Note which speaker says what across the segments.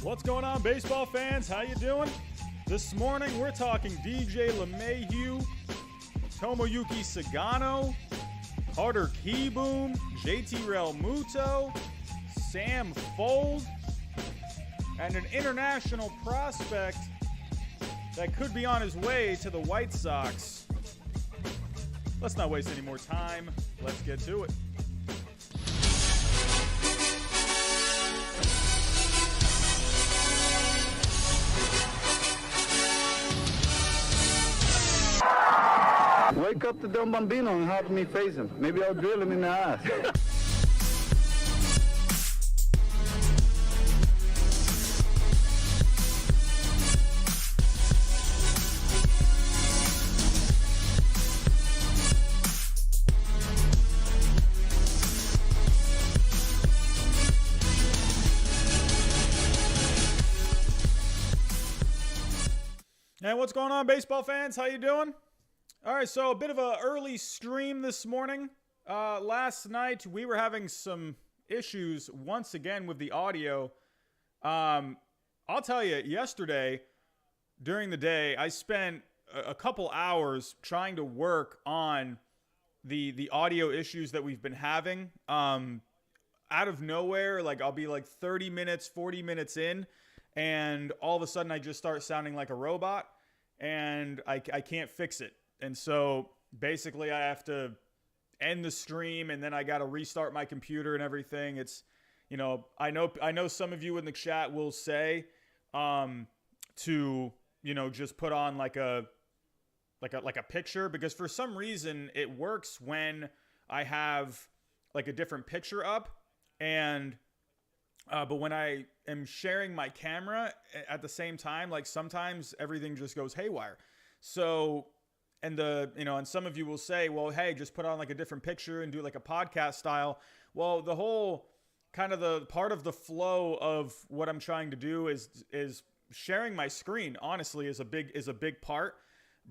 Speaker 1: What's going on, baseball fans? How you doing? This morning we're talking DJ Lemahieu, Tomoyuki Sugano, Carter Kieboom, JT Realmuto, Sam Fuld, and an international prospect that could be on his way to the White Sox. Let's not waste any more time. Let's get to it.
Speaker 2: Wake up the dumb bambino and have me face him. Maybe I'll drill him in the ass.
Speaker 1: And what's going on, baseball fans? How you doing? All right, so a bit of an early stream this morning. Last night, we were having some issues once again with the audio. I'll tell you, yesterday, during the day, I spent a couple hours trying to work on the audio issues that we've been having. Out of nowhere, like I'll be like 30 minutes, 40 minutes in, and all of a sudden I just start sounding like a robot, and I can't fix it. And so basically I have to end the stream, and then I got to restart my computer and everything. It's, you know, I know some of you in the chat will say to, you know, just put on like a picture, because for some reason it works when I have like a different picture up, and but when I am sharing my camera at the same time, like sometimes everything just goes haywire. So, and and some of you will say, well, hey, just put on like a different picture and do like a podcast style. Well, the whole kind of the part of the flow of what I'm trying to do is sharing my screen, honestly, is a big part.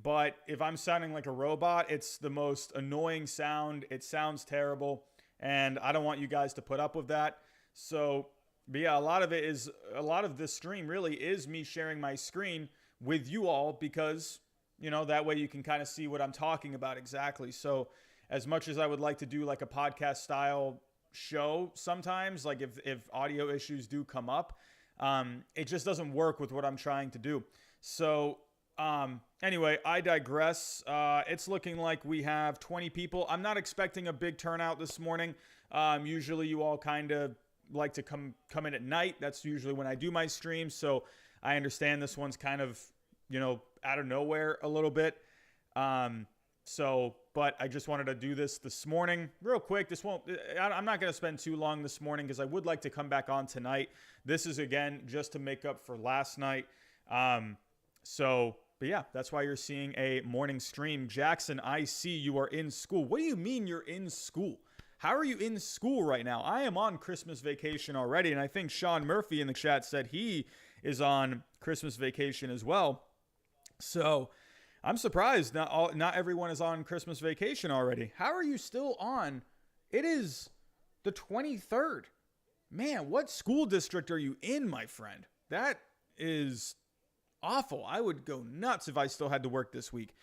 Speaker 1: But if I'm sounding like a robot, it's the most annoying sound. It sounds terrible, and I don't want you guys to put up with that. So, but yeah, a lot of this stream really is me sharing my screen with you all, because, you know, that way you can kind of see what I'm talking about exactly. So as much as I would like to do like a podcast style show sometimes, like if audio issues do come up, it just doesn't work with what I'm trying to do. So anyway, I digress. It's looking like we have 20 people. I'm not expecting a big turnout this morning. Usually you all kind of like to come in at night. That's usually when I do my streams. So I understand this one's kind of, you know, out of nowhere a little bit. But I just wanted to do this morning real quick. I'm not going to spend too long this morning, because I would like to come back on tonight. This is, again, just to make up for last night. But yeah, that's why you're seeing a morning stream. Jackson, I see you are in school. What do you mean you're in school? How are you in school right now? I am on Christmas vacation already, and I think Sean Murphy in the chat said he is on Christmas vacation as well. So I'm surprised not everyone is on Christmas vacation already. How are you still on? It is the 23rd. Man, what school district are you in, my friend? That is awful. I would go nuts if I still had to work this week.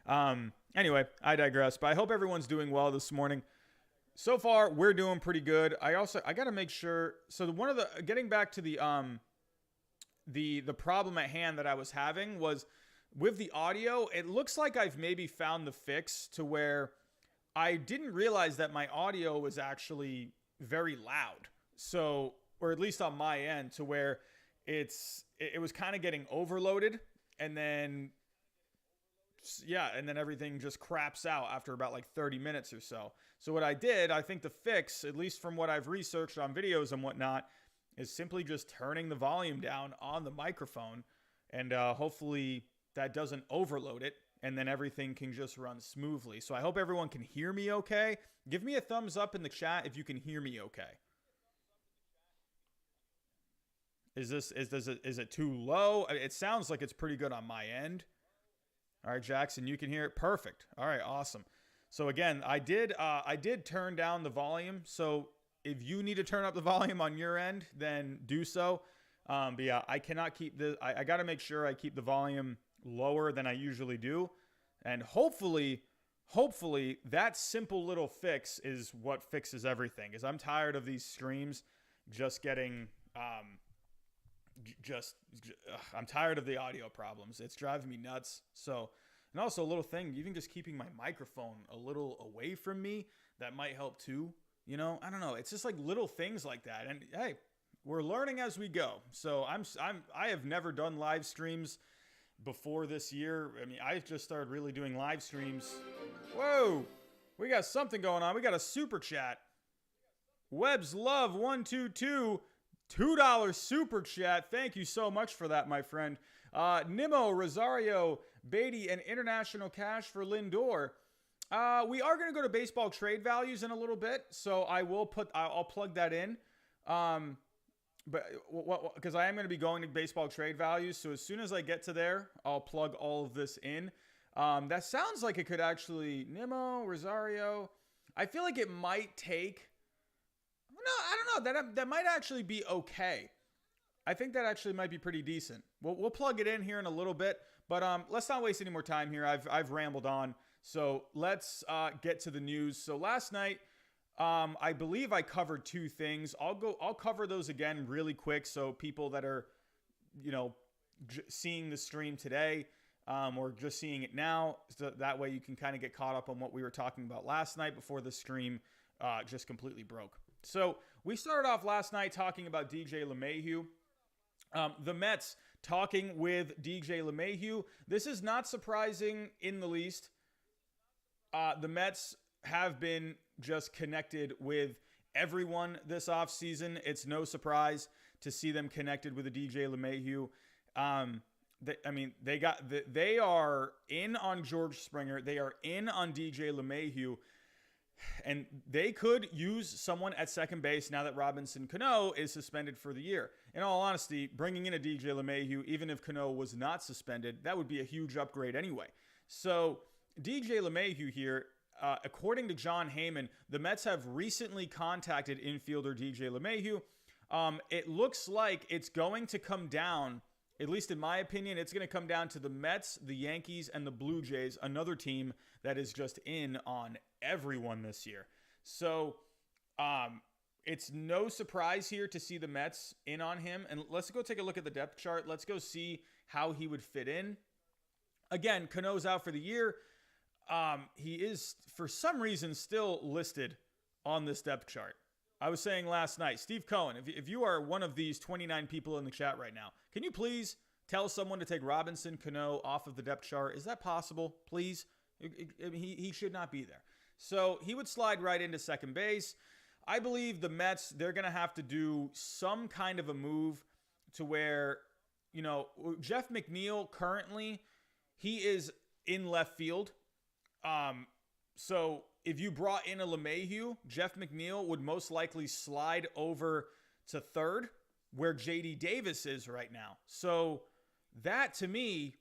Speaker 1: Anyway, I digress, but I hope everyone's doing well this morning. So far, we're doing pretty good. I got to make sure. So getting back to the problem at hand that I was having was with the audio. It looks like I've maybe found the fix to where I didn't realize that my audio was actually very loud. So, or at least on my end, to where it was kind of getting overloaded, and then everything just craps out after about like 30 minutes or so. So what I did, I think the fix, at least from what I've researched on videos and whatnot, is simply just turning the volume down on the microphone, and hopefully that doesn't overload it, and then everything can just run smoothly. So I hope everyone can hear me okay. Give me a thumbs up in the chat if you can hear me okay. Is it too low? It sounds like it's pretty good on my end. All right, Jackson, you can hear it. Perfect. All right, awesome. So again, I did turn down the volume. So if you need to turn up the volume on your end, then do so. But yeah, I cannot keep I got to make sure I keep the volume lower than I usually do. And hopefully that simple little fix is what fixes everything. Because I'm tired of these streams just getting, I'm tired of the audio problems. It's driving me nuts. So, and also a little thing, even just keeping my microphone a little away from me, that might help too. You know, I don't know. It's just like little things like that. And hey, we're learning as we go. So I have never done live streams before this year. I mean, I just started really doing live streams. Whoa, we got something going on. We got a super chat. Webb's Love 122, $2 super chat. Thank you so much for that, my friend. Nimmo, Rosario, Beatty, and International Cash for Lindor. We are going to go to baseball trade values in a little bit, so I'll plug that in. But because I am going to be going to baseball trade values, so as soon as I get to there, I'll plug all of this in. That sounds like it could actually Nimmo, Rosario. I feel like it might take. No, I don't know. That might actually be okay. I think that actually might be pretty decent. We'll plug it in here in a little bit, but let's not waste any more time here. I've rambled on, so let's get to the news. So last night, I believe I covered two things. I'll cover those again really quick, so people that are, seeing the stream today, or just seeing it now, so that way you can kind of get caught up on what we were talking about last night before the stream just completely broke. So we started off last night talking about DJ Lemahieu. The Mets talking with DJ Lemahieu. This is not surprising in the least. The Mets have been just connected with everyone this offseason. It's no surprise to see them connected with a DJ LeMahieu. They are in on George Springer. They are in on DJ LeMahieu. And they could use someone at second base now that Robinson Cano is suspended for the year. In all honesty, bringing in a DJ LeMahieu, even if Cano was not suspended, that would be a huge upgrade anyway. So DJ LeMahieu here, according to John Heyman, the Mets have recently contacted infielder DJ LeMahieu. It looks like it's going to come down, at least in my opinion, it's going to come down to the Mets, the Yankees, and the Blue Jays, another team that is just in on everyone this year. So it's no surprise here to see the Mets in on him. And let's go take a look at the depth chart. Let's go see how he would fit in. Again, Cano's out for the year. He is, for some reason, still listed on this depth chart. I was saying last night, Steve Cohen, if you are one of these 29 people in the chat right now, can you please tell someone to take Robinson Cano off of the depth chart? Is that possible? Please? He should not be there. So he would slide right into second base. I believe the Mets, they're going to have to do some kind of a move to where, Jeff McNeil currently, he is in left field. So if you brought in a LeMahieu, Jeff McNeil would most likely slide over to third where JD Davis is right now. So that to me,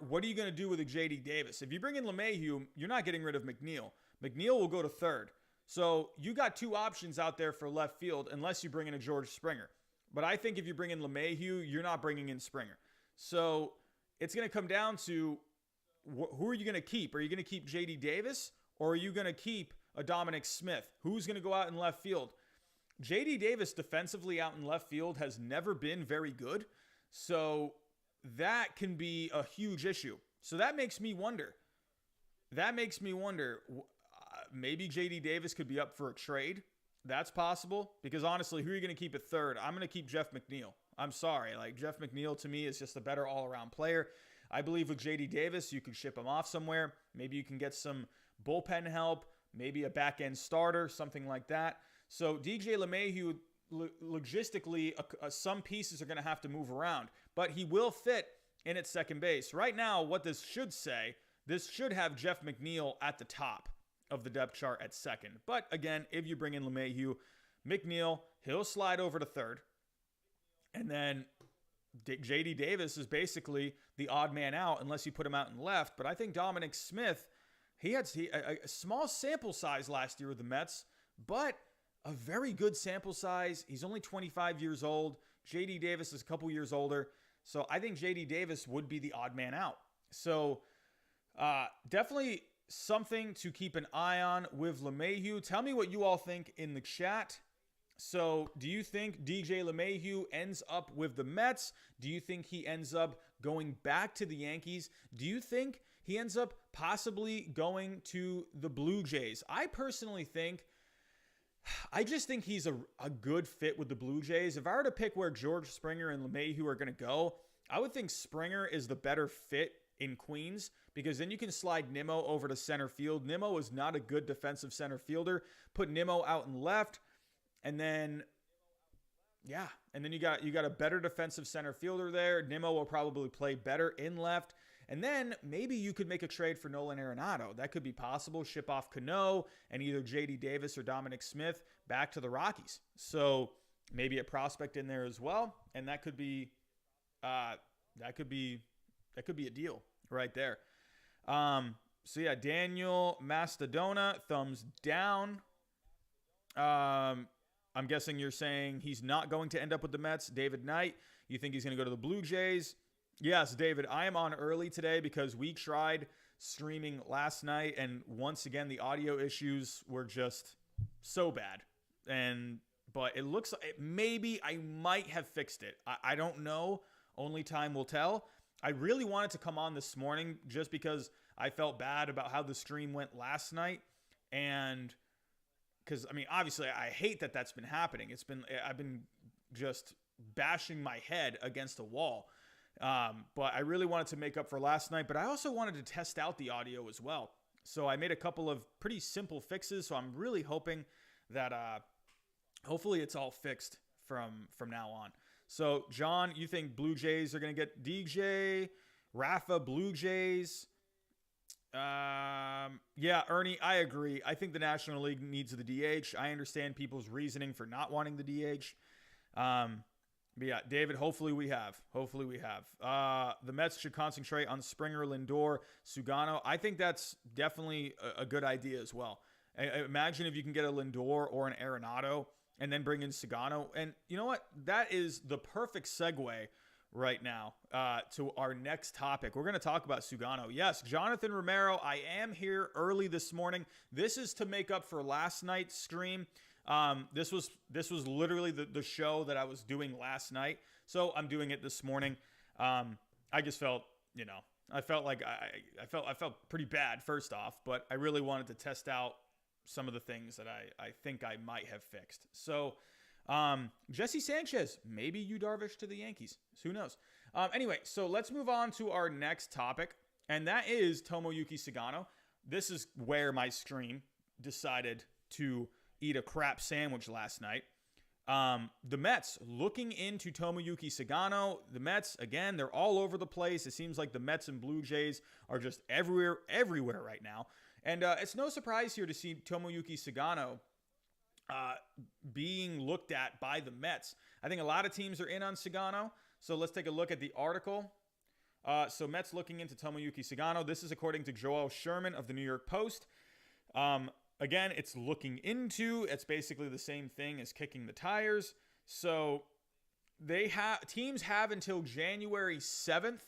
Speaker 1: what are you going to do with a JD Davis? If you bring in LeMahieu, you're not getting rid of McNeil. McNeil will go to third. So you got two options out there for left field unless you bring in a George Springer. But I think if you bring in LeMahieu, you're not bringing in Springer. So it's going to come down to who are you going to keep? Are you going to keep JD Davis or are you going to keep a Dominic Smith? Who's going to go out in left field? JD Davis defensively out in left field has never been very good. So that can be a huge issue. So that makes me wonder. Maybe JD Davis could be up for a trade. That's possible. Because honestly, who are you going to keep at third? I'm going to keep Jeff McNeil. I'm sorry. Jeff McNeil to me is just a better all-around player. I believe with JD Davis, you could ship him off somewhere. Maybe you can get some bullpen help, maybe a back-end starter, something like that. So DJ LeMahieu, logistically, some pieces are going to have to move around. But he will fit in at second base. Right now, what this should say, this should have Jeff McNeil at the top of the depth chart at second. But again, if you bring in LeMahieu, McNeil, he'll slide over to third. And then JD Davis is basically the odd man out unless you put him out in left. But I think Dominic Smith, he had a small sample size last year with the Mets, but a very good sample size. He's only 25 years old. JD Davis is a couple years older. So I think JD Davis would be the odd man out. So definitely something to keep an eye on with Lemahieu. Tell me what you all think in the chat. So do you think DJ Lemahieu ends up with the Mets? Do you think he ends up going back to the Yankees? Do you think he ends up possibly going to the Blue Jays? I just think he's a good fit with the Blue Jays. If I were to pick where George Springer and LeMahieu are going to go, I would think Springer is the better fit in Queens, because then you can slide Nimmo over to center field. Nimmo is not a good defensive center fielder. Put Nimmo out in left, and then you got a better defensive center fielder there. Nimmo will probably play better in left. And then maybe you could make a trade for Nolan Arenado. That could be possible. Ship off Cano and either JD Davis or Dominic Smith back to the Rockies. So maybe a prospect in there as well. And that could be a deal right there. So yeah, Daniel Mastodona, thumbs down. I'm guessing you're saying he's not going to end up with the Mets. David Knight, you think he's going to go to the Blue Jays? Yes, David, I am on early today because we tried streaming last night, and once again, the audio issues were just so bad. But it looks like maybe I might have fixed it. I don't know. Only time will tell. I really wanted to come on this morning just because I felt bad about how the stream went last night. And because, I mean, obviously, I hate that that's been happening. I've been just bashing my head against a wall. But I really wanted to make up for last night, but I also wanted to test out the audio as well. So I made a couple of pretty simple fixes. So I'm really hoping that, hopefully it's all fixed from now on. So John, you think Blue Jays are going to get DJ, Rafa, Blue Jays? Yeah, Ernie, I agree. I think the National League needs the DH. I understand people's reasoning for not wanting the DH. But yeah, David, hopefully we have. The Mets should concentrate on Springer, Lindor, Sugano. I think that's definitely a good idea as well. Imagine if you can get a Lindor or an Arenado and then bring in Sugano. And you know what? That is the perfect segue right now to our next topic. We're going to talk about Sugano. Yes, Jonathan Romero, I am here early this morning. This is to make up for last night's stream. This was literally the show that I was doing last night. So I'm doing it this morning. I just felt, I felt pretty bad first off, but I really wanted to test out some of the things that I think I might have fixed. So, Jesse Sanchez, maybe Yu Darvish to the Yankees. Who knows? Anyway, so let's move on to our next topic, and that is Tomoyuki Sugano. This is where my stream decided to eat a crap sandwich last night. The Mets looking into Tomoyuki Sugano. The Mets, again, they're all over the place. It seems like the Mets and Blue Jays are just everywhere right now. And it's no surprise here to see Tomoyuki Sugano being looked at by the Mets. I think a lot of teams are in on Sugano. So let's take a look at the article. So Mets looking into Tomoyuki Sugano. This is according to Joel Sherman of the New York Post. Again, it's looking into. It's basically the same thing as kicking the tires. So teams have until January 7th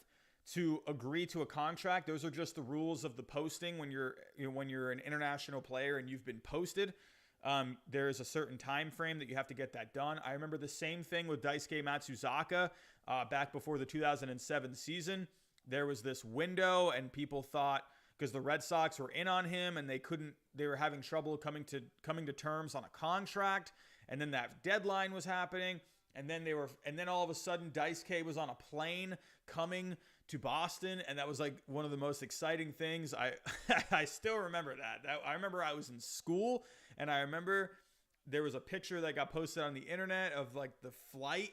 Speaker 1: to agree to a contract. Those are just the rules of the posting when you're an international player and you've been posted. There is a certain time frame that you have to get that done. I remember the same thing with Daisuke Matsuzaka back before the 2007 season. There was this window, and people thought, because the Red Sox were in on him and they were having trouble coming to terms on a contract, and then that deadline was happening, and then all of a sudden Daisuke was on a plane coming to Boston, and that was like one of the most exciting things. I still remember that. I remember I was in school, and I remember there was a picture that got posted on the internet of like the flight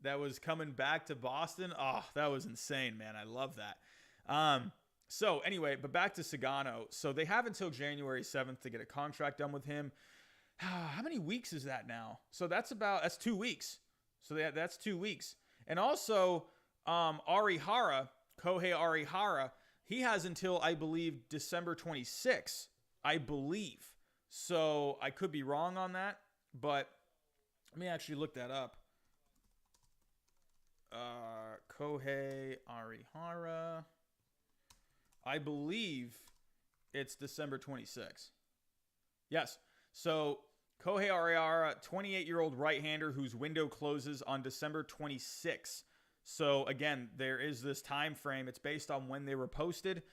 Speaker 1: that was coming back to Boston. Oh, that was insane, man. I love that. So anyway, but back to Sugano. So they have until January 7th to get a contract done with him. How many weeks is that now? So that's 2 weeks. So that's 2 weeks. And also, Kohei Arihara, he has until, I believe, December 26th, I believe. So I could be wrong on that, but let me actually look that up. Kohei Arihara. I believe it's December 26th. Yes. So Kohei Arihara, 28-year-old right-hander whose window closes on December 26th. So again, there is this time frame. It's based on when they were posted.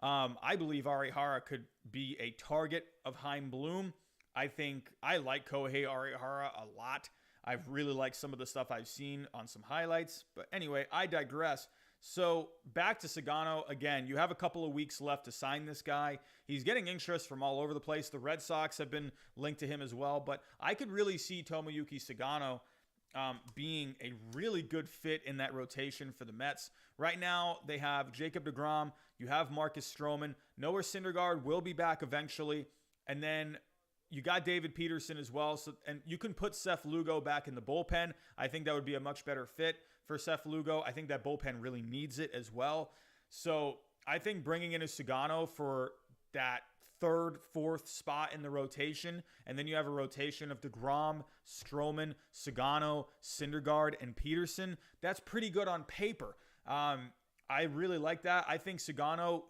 Speaker 1: I believe Arihara could be a target of Chaim Bloom. I think I like Kohei Arihara a lot. I've really liked some of the stuff I've seen on some highlights. But anyway, I digress. So back to Sugano. Again, you have a couple of weeks left to sign this guy. He's getting interest from all over the place. The Red Sox have been linked to him as well. But I could really see Tomoyuki Sugano being a really good fit in that rotation for the Mets. Right now, they have Jacob deGrom. You have Marcus Stroman. Noah Syndergaard will be back eventually. And then you got David Peterson as well. So, and you can put Seth Lugo back in the bullpen. I think that would be a much better fit for Seth Lugo. I think that bullpen really needs it as well. So I think bringing in a Sugano for that third, fourth spot in the rotation, and then you have a rotation of deGrom, Stroman, Sugano, Syndergaard, and Peterson. That's pretty good on paper. I really like that. I think Sugano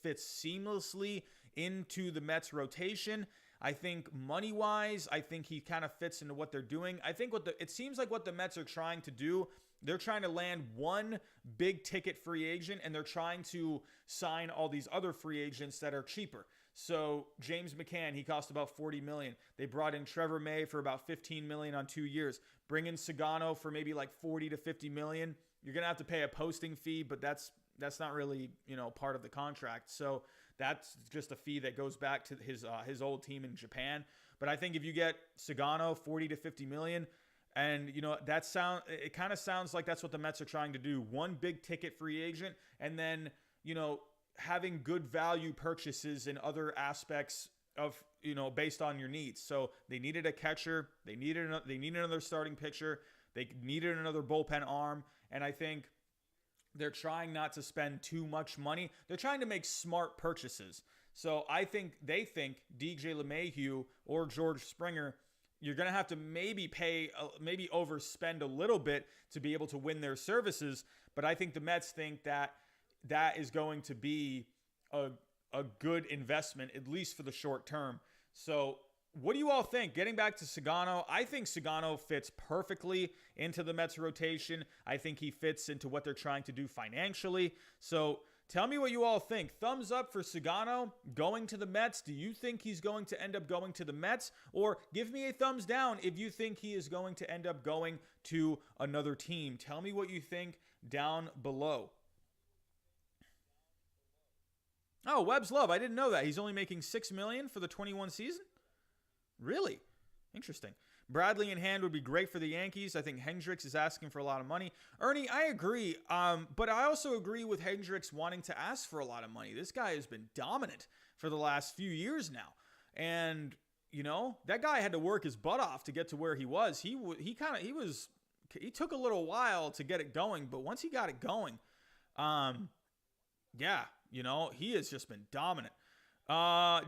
Speaker 1: fits seamlessly into the Mets rotation. I think money-wise, I think he kind of fits into what they're doing. I think it seems like what the Mets are trying to do, they're trying to land one big ticket free agent, and they're trying to sign all these other free agents that are cheaper. So James McCann, he cost about $40 million. They brought in Trevor May for about $15 million on 2 years. Bring in Sugano for maybe like $40 to $50 million. You're gonna have to pay a posting fee, but that's not really part of the contract. So that's just a fee that goes back to his old team in Japan. But I think if you get Sugano $40 to $50 million, and it kind of sounds like that's what the Mets are trying to do. One big ticket free agent, and then having good value purchases in other aspects of based on your needs. So they needed a catcher, they needed another starting pitcher, they needed another bullpen arm, and I think they're trying not to spend too much money. They're trying to make smart purchases. So I think they think DJ LeMahieu or George Springer, you're going to have to maybe overspend a little bit to be able to win their services. But I think the Mets think that is going to be a good investment, at least for the short term. So what do you all think? Getting back to Sugano, I think Sugano fits perfectly into the Mets rotation. I think he fits into what they're trying to do financially. So tell me what you all think. Thumbs up for Sugano going to the Mets. Do you think he's going to end up going to the Mets? Or give me a thumbs down if you think he is going to end up going to another team. Tell me what you think down below. Oh, Webb's Love. I didn't know that. He's only making $6 million for the 21 season? Really? Interesting. Bradley in hand would be great for the Yankees. I think Hendricks is asking for a lot of money. Ernie, I agree. But I also agree with Hendricks wanting to ask for a lot of money. This guy has been dominant for the last few years now. And, that guy had to work his butt off to get to where he was. He took a little while to get it going, but once he got it going, he has just been dominant.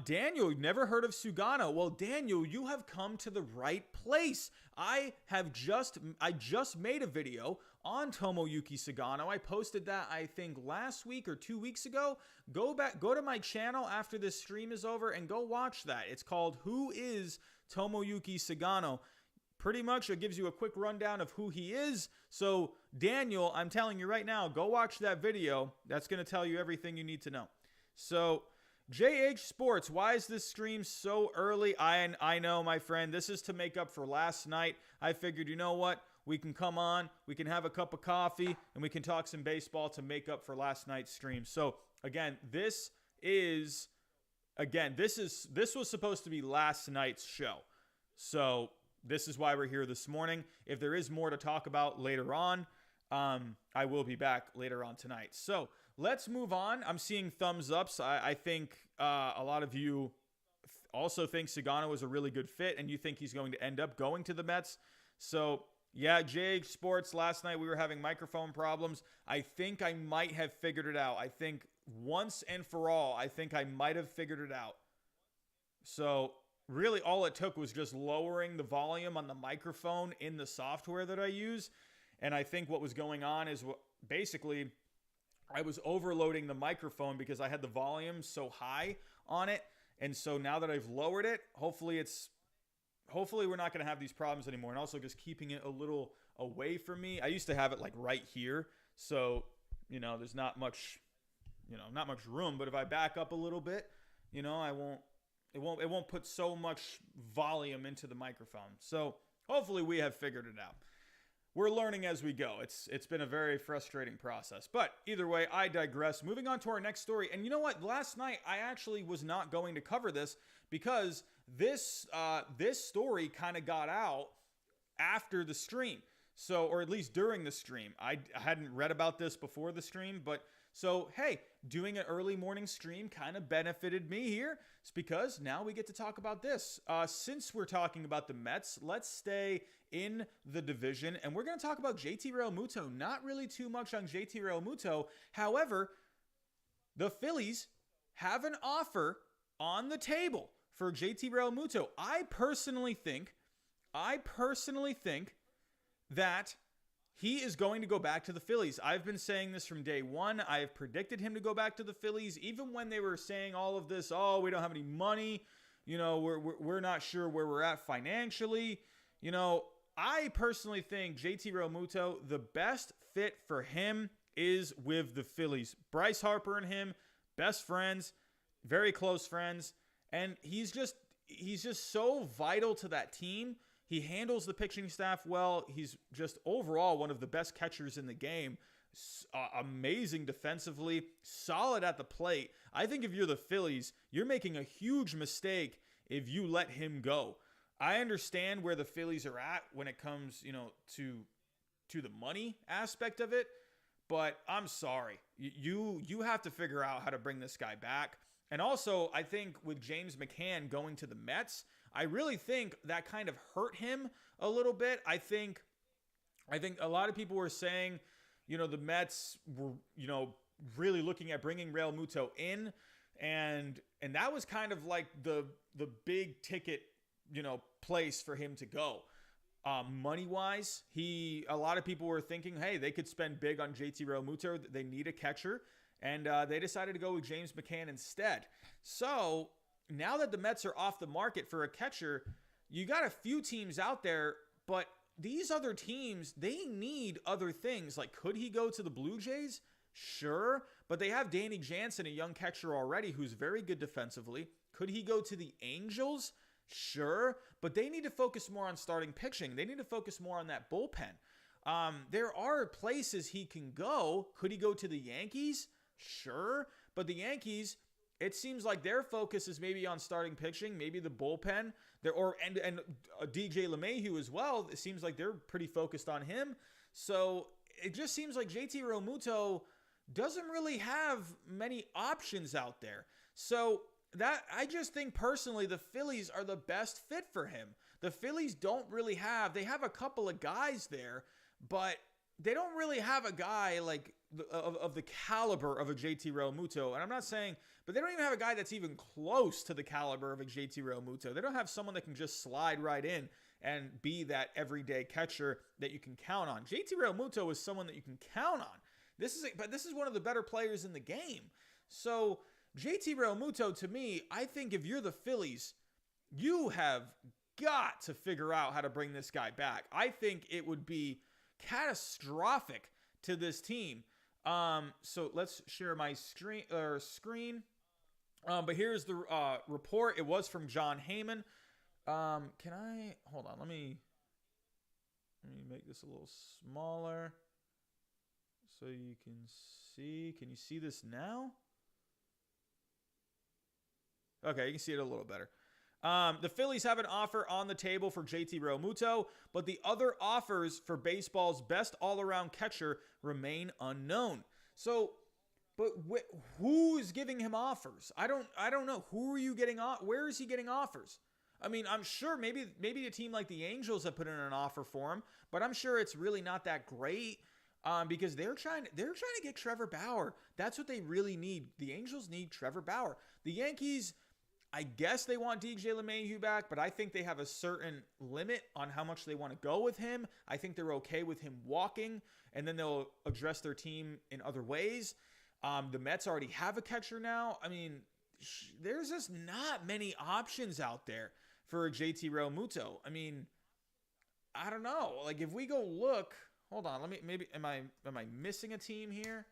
Speaker 1: Daniel, never heard of Sugano. Well, Daniel, you have come to the right place. I just made a video on Tomoyuki Sugano. I posted that, I think, last week or 2 weeks ago. Go to my channel after this stream is over and go watch that. It's called Who is Tomoyuki Sugano? Pretty much it gives you a quick rundown of who he is. So, Daniel, I'm telling you right now, go watch that video. That's going to tell you everything you need to know. So, JH Sports, why is this stream so early? I know, my friend. This is to make up for last night. I figured, you know what? We can come on, we can have a cup of coffee, and we can talk some baseball to make up for last night's stream. So, again, this was supposed to be last night's show. So, this is why we're here this morning. If there is more to talk about later on, I will be back later on tonight. So, let's move on. I'm seeing thumbs ups. I think a lot of you also think Sugano is a really good fit, and you think he's going to end up going to the Mets. So, yeah, JH Sports, last night we were having microphone problems. I think I might have figured it out. I think once and for all, I think I might have figured it out. So, really all it took was just lowering the volume on the microphone in the software that I use. And I think what was going on is basically I was overloading the microphone because I had the volume so high on it. And so now that I've lowered it, hopefully we're not going to have these problems anymore. And also just keeping it a little away from me. I used to have it like right here. So, there's not much room, but if I back up a little bit, it won't put so much volume into the microphone. So hopefully we have figured it out. We're learning as we go. It's been a very frustrating process. But either way, I digress. Moving on to our next story. And you know what? Last night, I actually was not going to cover this because this story kind of got out after the stream. So, or at least during the stream. I hadn't read about this before the stream, but so, hey, doing an early morning stream kind of benefited me here. It's because now we get to talk about this. Since we're talking about the Mets, let's stay in the division. And we're going to talk about JT Realmuto. Not really too much on JT Realmuto. However, the Phillies have an offer on the table for JT Realmuto. I personally think that he is going to go back to the Phillies. I've been saying this from day one. I have predicted him to go back to the Phillies, even when they were saying all of this, oh, we don't have any money. We're not sure where we're at financially. I personally think JT Realmuto, the best fit for him is with the Phillies. Bryce Harper and him, best friends, very close friends. And he's just so vital to that team. He handles the pitching staff well. He's just overall one of the best catchers in the game. Amazing defensively, solid at the plate. I think if you're the Phillies, you're making a huge mistake if you let him go. I understand where the Phillies are at when it comes, to the money aspect of it, but I'm sorry. You have to figure out how to bring this guy back. And also, I think with James McCann going to the Mets, I really think that kind of hurt him a little bit. I think a lot of people were saying, the Mets were, really looking at bringing Realmuto in, and that was kind of like the big ticket, place for him to go. Money-wise, a lot of people were thinking, hey, they could spend big on JT Realmuto. They need a catcher, and they decided to go with James McCann instead. So now that the Mets are off the market for a catcher, you got a few teams out there, but these other teams, they need other things. Like, could he go to the Blue Jays? Sure, but they have Danny Jansen, a young catcher already who's very good defensively. Could he go to the Angels? Sure, but they need to focus more on starting pitching. They need to focus more on that bullpen. There are places he can go. Could he go to the Yankees? Sure, but the Yankees, it seems like their focus is maybe on starting pitching, maybe the bullpen, and DJ Lemahieu as well. It seems like they're pretty focused on him. So it just seems like JT Realmuto doesn't really have many options out there. So that I just think personally the Phillies are the best fit for him. The Phillies don't really they have a couple of guys there, but they don't really have a guy like of the caliber of a JT Realmuto. And I'm not saying, but they don't even have a guy that's even close to the caliber of a JT Realmuto. They don't have someone that can just slide right in and be that everyday catcher that you can count on. JT Realmuto is someone that you can count on. This is one of the better players in the game. So JT Realmuto, to me, I think if you're the Phillies, you have got to figure out how to bring this guy back. I think it would be catastrophic to this team. So let's share my screen. But here's the report. It was from John Heyman. Hold on? Let me make this a little smaller so you can see. Can you see this now? Okay, you can see it a little better. The Phillies have an offer on the table for JT Realmuto, but the other offers for baseball's best all-around catcher remain unknown. So, but who's giving him offers? I don't know. Who are you getting? Where is he getting offers? I mean, I'm sure maybe a team like the Angels have put in an offer for him, but I'm sure it's really not that great. Because they're trying to get Trevor Bauer. That's what they really need. The Angels need Trevor Bauer. The Yankees, I guess they want DJ Lemahieu back, but I think they have a certain limit on how much they want to go with him. I think they're okay with him walking, and then they'll address their team in other ways. The Mets already have a catcher now. I mean, there's just not many options out there for JT Realmuto. I mean, I don't know. Like, if we go look, hold on. Am I missing a team here?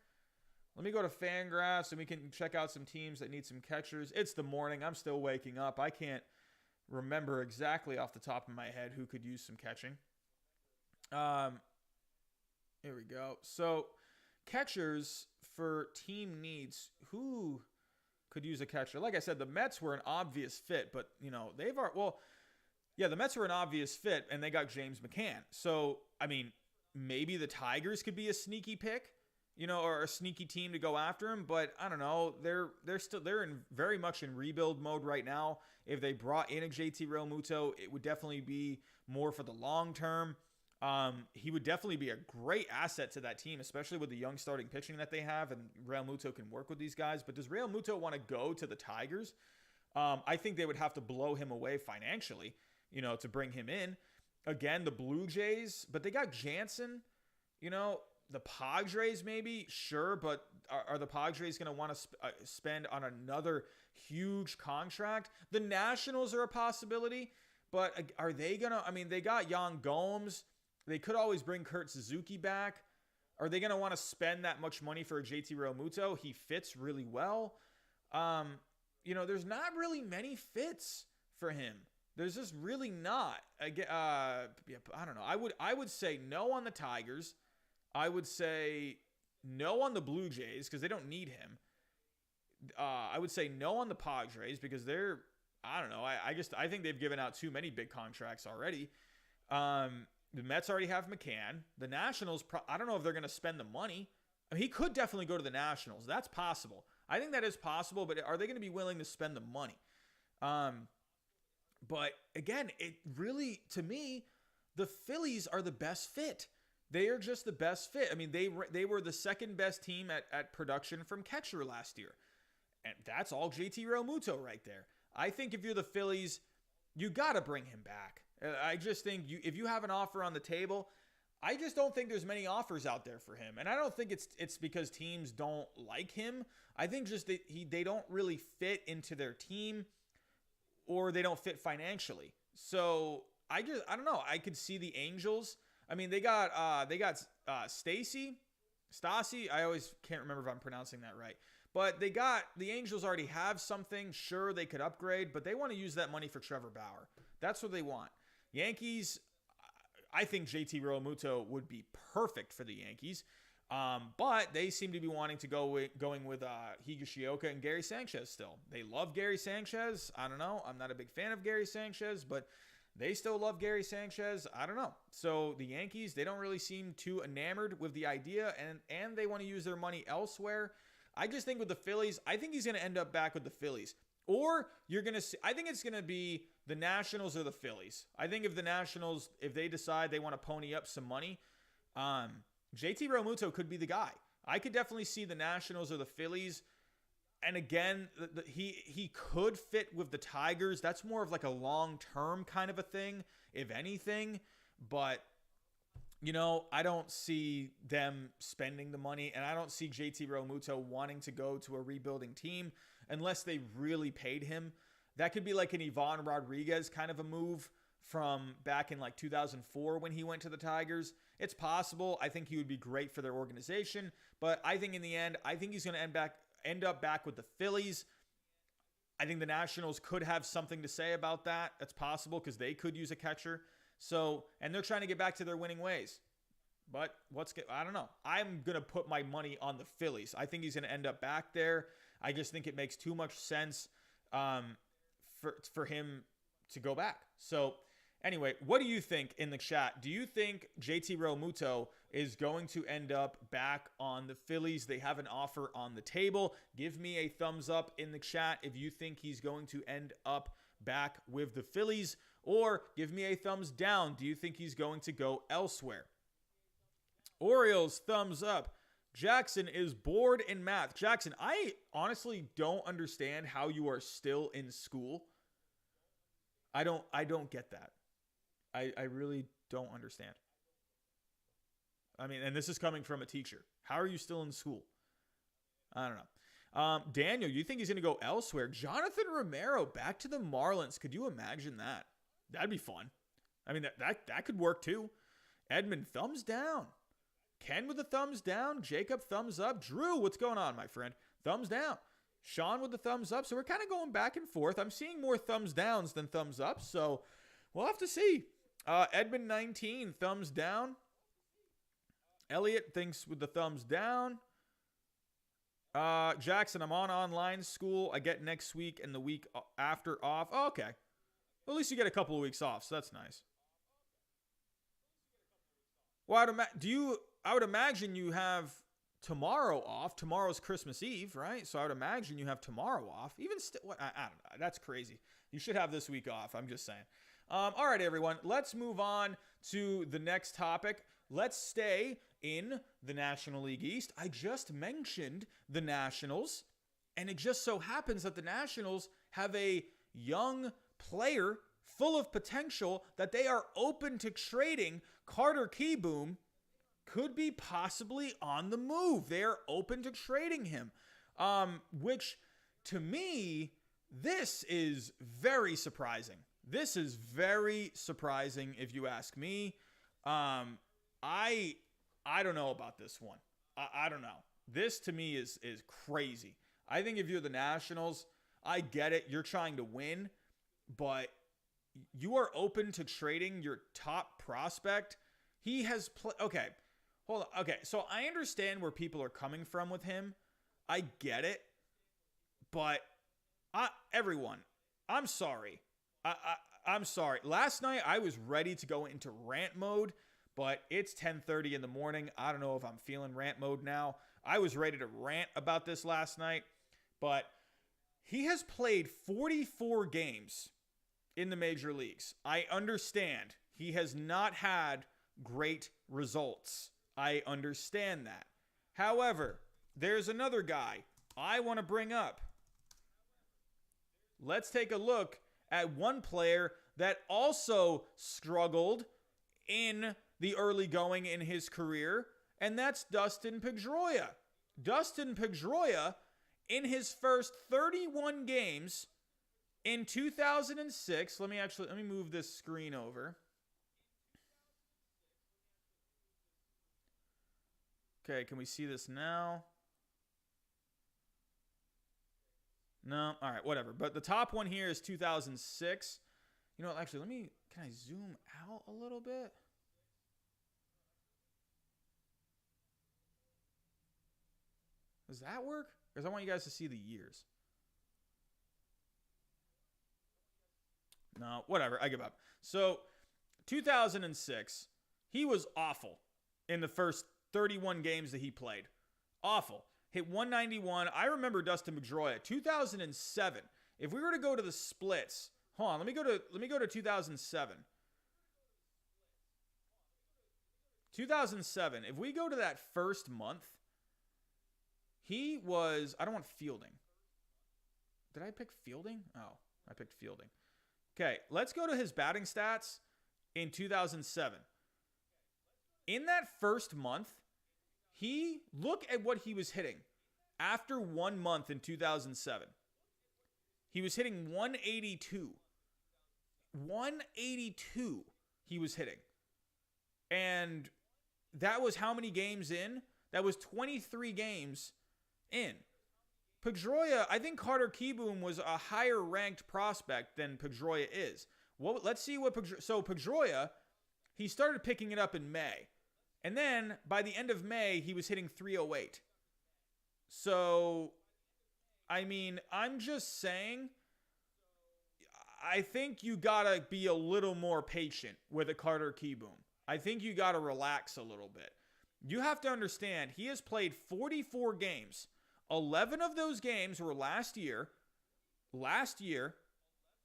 Speaker 1: Let me go to Fangraphs and we can check out some teams that need some catchers. It's the morning. I'm still waking up. I can't remember exactly off the top of my head who could use some catching. Here we go. So, catchers for team needs. Who could use a catcher? Like I said, the Mets were an obvious fit, but, you know, the Mets were an obvious fit, and they got James McCann. So, I mean, maybe the Tigers could be a sneaky pick, you know, or a sneaky team to go after him. But I don't know. They're in very much in rebuild mode right now. If they brought in a JT Realmuto, it would definitely be more for the long term. He would definitely be a great asset to that team, especially with the young starting pitching that they have, and Realmuto can work with these guys. But does Realmuto want to go to the Tigers? I think they would have to blow him away financially, you know, to bring him in. Again, the Blue Jays, but they got Jansen, you know. The Padres maybe, sure, but are the Padres going to want to spend on another huge contract? The Nationals are a possibility, but are they going to? I mean, they got Yan Gomes. They could always bring Kurt Suzuki back. Are they going to want to spend that much money for a JT Realmuto? He fits really well. You know, there's not really many fits for him. There's just really not. I don't know. I would say no on the Tigers. I would say no on the Blue Jays because they don't need him. I would say no on the Padres because they're, I don't know. I think they've given out too many big contracts already. The Mets already have McCann. The Nationals, I don't know if they're going to spend the money. I mean, he could definitely go to the Nationals. That's possible. I think that is possible, but are they going to be willing to spend the money? But again, it really, to me, the Phillies are the best fit. They are just the best fit. I mean, they were the second best team at production from catcher last year. And that's all JT Realmuto right there. I think if you're the Phillies, you got to bring him back. I just think if you have an offer on the table, I just don't think there's many offers out there for him. And I don't think it's because teams don't like him. I think just that they don't really fit into their team or they don't fit financially. So I don't know. I could see the Angels. I mean, they got Stacey. I always can't remember if I'm pronouncing that right. But the Angels already have something. Sure, they could upgrade, but they want to use that money for Trevor Bauer. That's what they want. Yankees, I think JT Realmuto would be perfect for the Yankees. But they seem to be wanting to going with Higashioka and Gary Sanchez still. They love Gary Sanchez. I don't know. I'm not a big fan of Gary Sanchez, but they still love Gary Sanchez. I don't know. So the Yankees, they don't really seem too enamored with the idea, and they want to use their money elsewhere. I just think with the Phillies, I think he's going to end up back with the Phillies. Or you're going to see, I think it's going to be the Nationals or the Phillies. I think if the Nationals, if they decide they want to pony up some money, JT Realmuto could be the guy. I could definitely see the Nationals or the Phillies. And again, he could fit with the Tigers. That's more of like a long-term kind of a thing, if anything. But, you know, I don't see them spending the money. And I don't see JT Realmuto wanting to go to a rebuilding team unless they really paid him. That could be like an Ivan Rodriguez kind of a move from back in like 2004 when he went to the Tigers. It's possible. I think he would be great for their organization. But I think in the end, I think he's going to end up back with the Phillies. I think the Nationals could have something to say about that. That's possible because they could use a catcher. So, and they're trying to get back to their winning ways. But I don't know. I'm going to put my money on the Phillies. I think he's going to end up back there. I just think it makes too much sense for him to go back. So, anyway, what do you think in the chat? Do you think JT Realmuto is going to end up back on the Phillies? They have an offer on the table. Give me a thumbs up in the chat if you think he's going to end up back with the Phillies, or give me a thumbs down. Do you think he's going to go elsewhere? Orioles, thumbs up. Jackson is bored in math. Jackson, I honestly don't understand how you are still in school. I don't get that. I really don't understand. I mean, and this is coming from a teacher. How are you still in school? I don't know. Daniel, you think he's going to go elsewhere? Jonathan Romero back to the Marlins. Could you imagine that? That'd be fun. I mean, that could work too. Edmund, thumbs down. Ken with a thumbs down. Jacob, thumbs up. Drew, what's going on, my friend? Thumbs down. Sean with the thumbs up. So we're kind of going back and forth. I'm seeing more thumbs downs than thumbs up. So we'll have to see. Edmund 19, thumbs down. Elliot thinks with the thumbs down. Jackson, I'm on online school. I get next week and the week after off. Oh, okay. Well, at least you get a couple of weeks off, so that's nice. Well, I would imagine you have tomorrow off. Tomorrow's Christmas Eve, right? So I would imagine you have tomorrow off. Even still, I don't know. That's crazy. You should have this week off. I'm just saying. All right, everyone. Let's move on to the next topic. Let's stay in the National League East. I just mentioned the Nationals, and it just so happens that the Nationals have a young player full of potential that they are open to trading. Carter Kieboom could be possibly on the move. They are open to trading him, which to me, this is very surprising. This is very surprising if you ask me. I don't know about this one. I don't know. This to me is crazy. I think if you're the Nationals, I get it. You're trying to win, but you are open to trading your top prospect. He has okay. Hold on. Okay, so I understand where people are coming from with him. I get it. But everyone, I'm sorry. I'm sorry. Last night I was ready to go into rant mode, but it's 10:30 in the morning. I don't know if I'm feeling rant mode now. I was ready to rant about this last night, but he has played 44 games in the major leagues. I understand he has not had great results. I understand that. However, there's another guy I want to bring up. Let's take a look at one player that also struggled in the early going in his career, and that's Dustin Pedroia. Dustin Pedroia, in his first 31 games in 2006, let me move this screen over. Okay, can we see this now? No, all right, whatever. But the top one here is 2006. You know, actually, can I zoom out a little bit? Does that work? Because I want you guys to see the years. No, whatever, I give up. So, 2006, he was awful in the first 31 games that he played. Awful. Hit 191. I remember Dustin Pedroia. 2007. If we were to go to the splits, hold on, let me go to 2007. 2007. If we go to that first month, he was, I don't want fielding. Did I pick fielding? Oh, I picked fielding. Okay, let's go to his batting stats in 2007. In that first month, look at what he was hitting after 1 month in 2007. He was hitting 182. 182 he was hitting. And that was how many games in? That was 23 games in. Pedroia, I think Carter Kieboom was a higher ranked prospect than Pedroia is. Well, let's see what Pedroia, he started picking it up in May. And then by the end of May, he was hitting 308. So, I mean, I'm just saying, I think you gotta be a little more patient with a Carter Kieboom. I think you gotta relax a little bit. You have to understand, he has played 44 games. 11 of those games were last year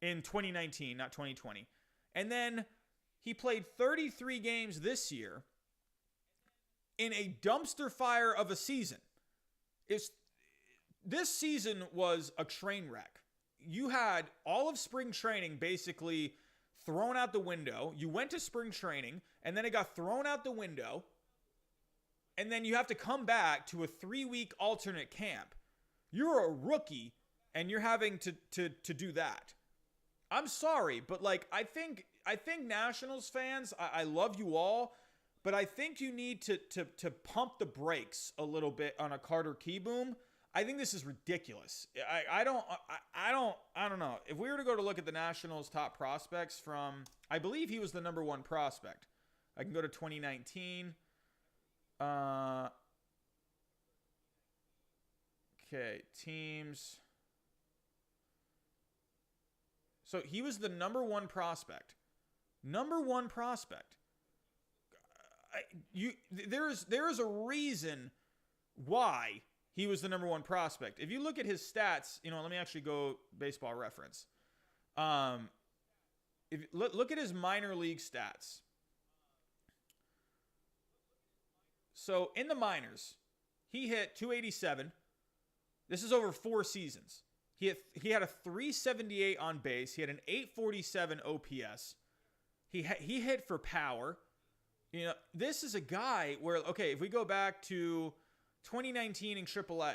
Speaker 1: in 2019, not 2020. And then he played 33 games this year. in a dumpster fire of a season. This season was a train wreck. You had all of spring training basically thrown out the window. You went to spring training, and then it got thrown out the window. And then you have to come back to a 3-week alternate camp. You're a rookie, and you're having to do that. I'm sorry, but like I think Nationals fans, I love you all, but I think you need to pump the brakes a little bit on a Carter Kieboom. I think this is ridiculous. I don't know. If we were to go to look at the Nationals' top prospects from, I believe he was the number 1 prospect. I can go to 2019. Okay, teams. So he was the number 1 prospect. Number 1 prospect. There is a reason why he was the number 1 prospect. If you look at his stats, let me actually go Baseball Reference. If look at his minor league stats. So in the minors, he hit 287. This is over 4 seasons. He had a 378 on base. He had an 847 OPS. He hit for power. This is a guy where, okay, if we go back to 2019 in AAA,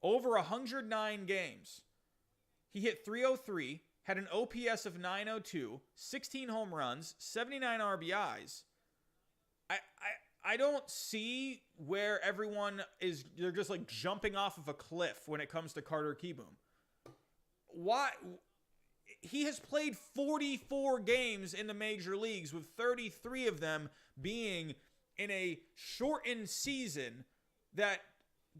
Speaker 1: over 109 games. He hit 303, had an OPS of 902, 16 home runs, 79 RBIs. I don't see where everyone they're just like jumping off of a cliff when it comes to Carter Kieboom. Why? He has played 44 games in the major leagues, with 33 of them being in a shortened season. That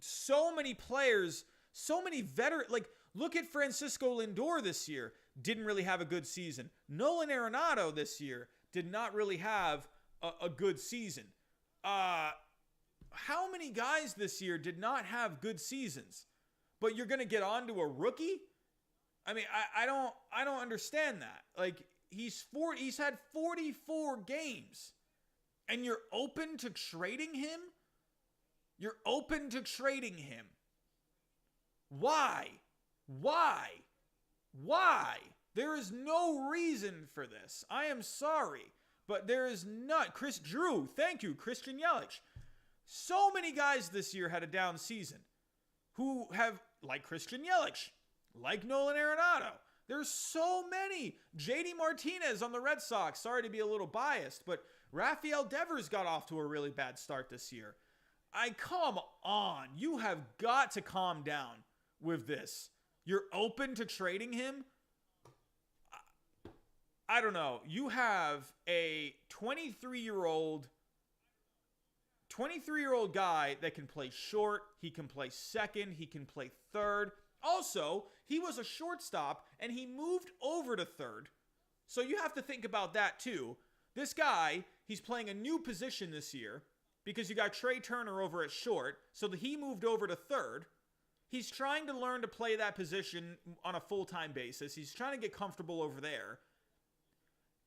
Speaker 1: so many players, so many veterans, like look at Francisco Lindor this year, didn't really have a good season. Nolan Arenado this year did not really have a good season. How many guys this year did not have good seasons? But you're going to get on to a rookie? I mean, I don't understand that. Like he's had 44 games, and you're open to trading him? You're open to trading him. Why? There is no reason for this. I am sorry, but there is not. Chris Drew, thank you, Christian Yelich. So many guys this year had a down season who have, like Christian Yelich, like Nolan Arenado. There's so many. JD Martinez on the Red Sox. Sorry to be a little biased, but Rafael Devers got off to a really bad start this year. Come on. You have got to calm down with this. You're open to trading him? I don't know. You have a 23-year-old guy that can play short. He can play second. He can play third. Also, he was a shortstop, and he moved over to third. So you have to think about that, too. This guy, he's playing a new position this year because you got Trey Turner over at short, so that he moved over to third. He's trying to learn to play that position on a full-time basis. He's trying to get comfortable over there.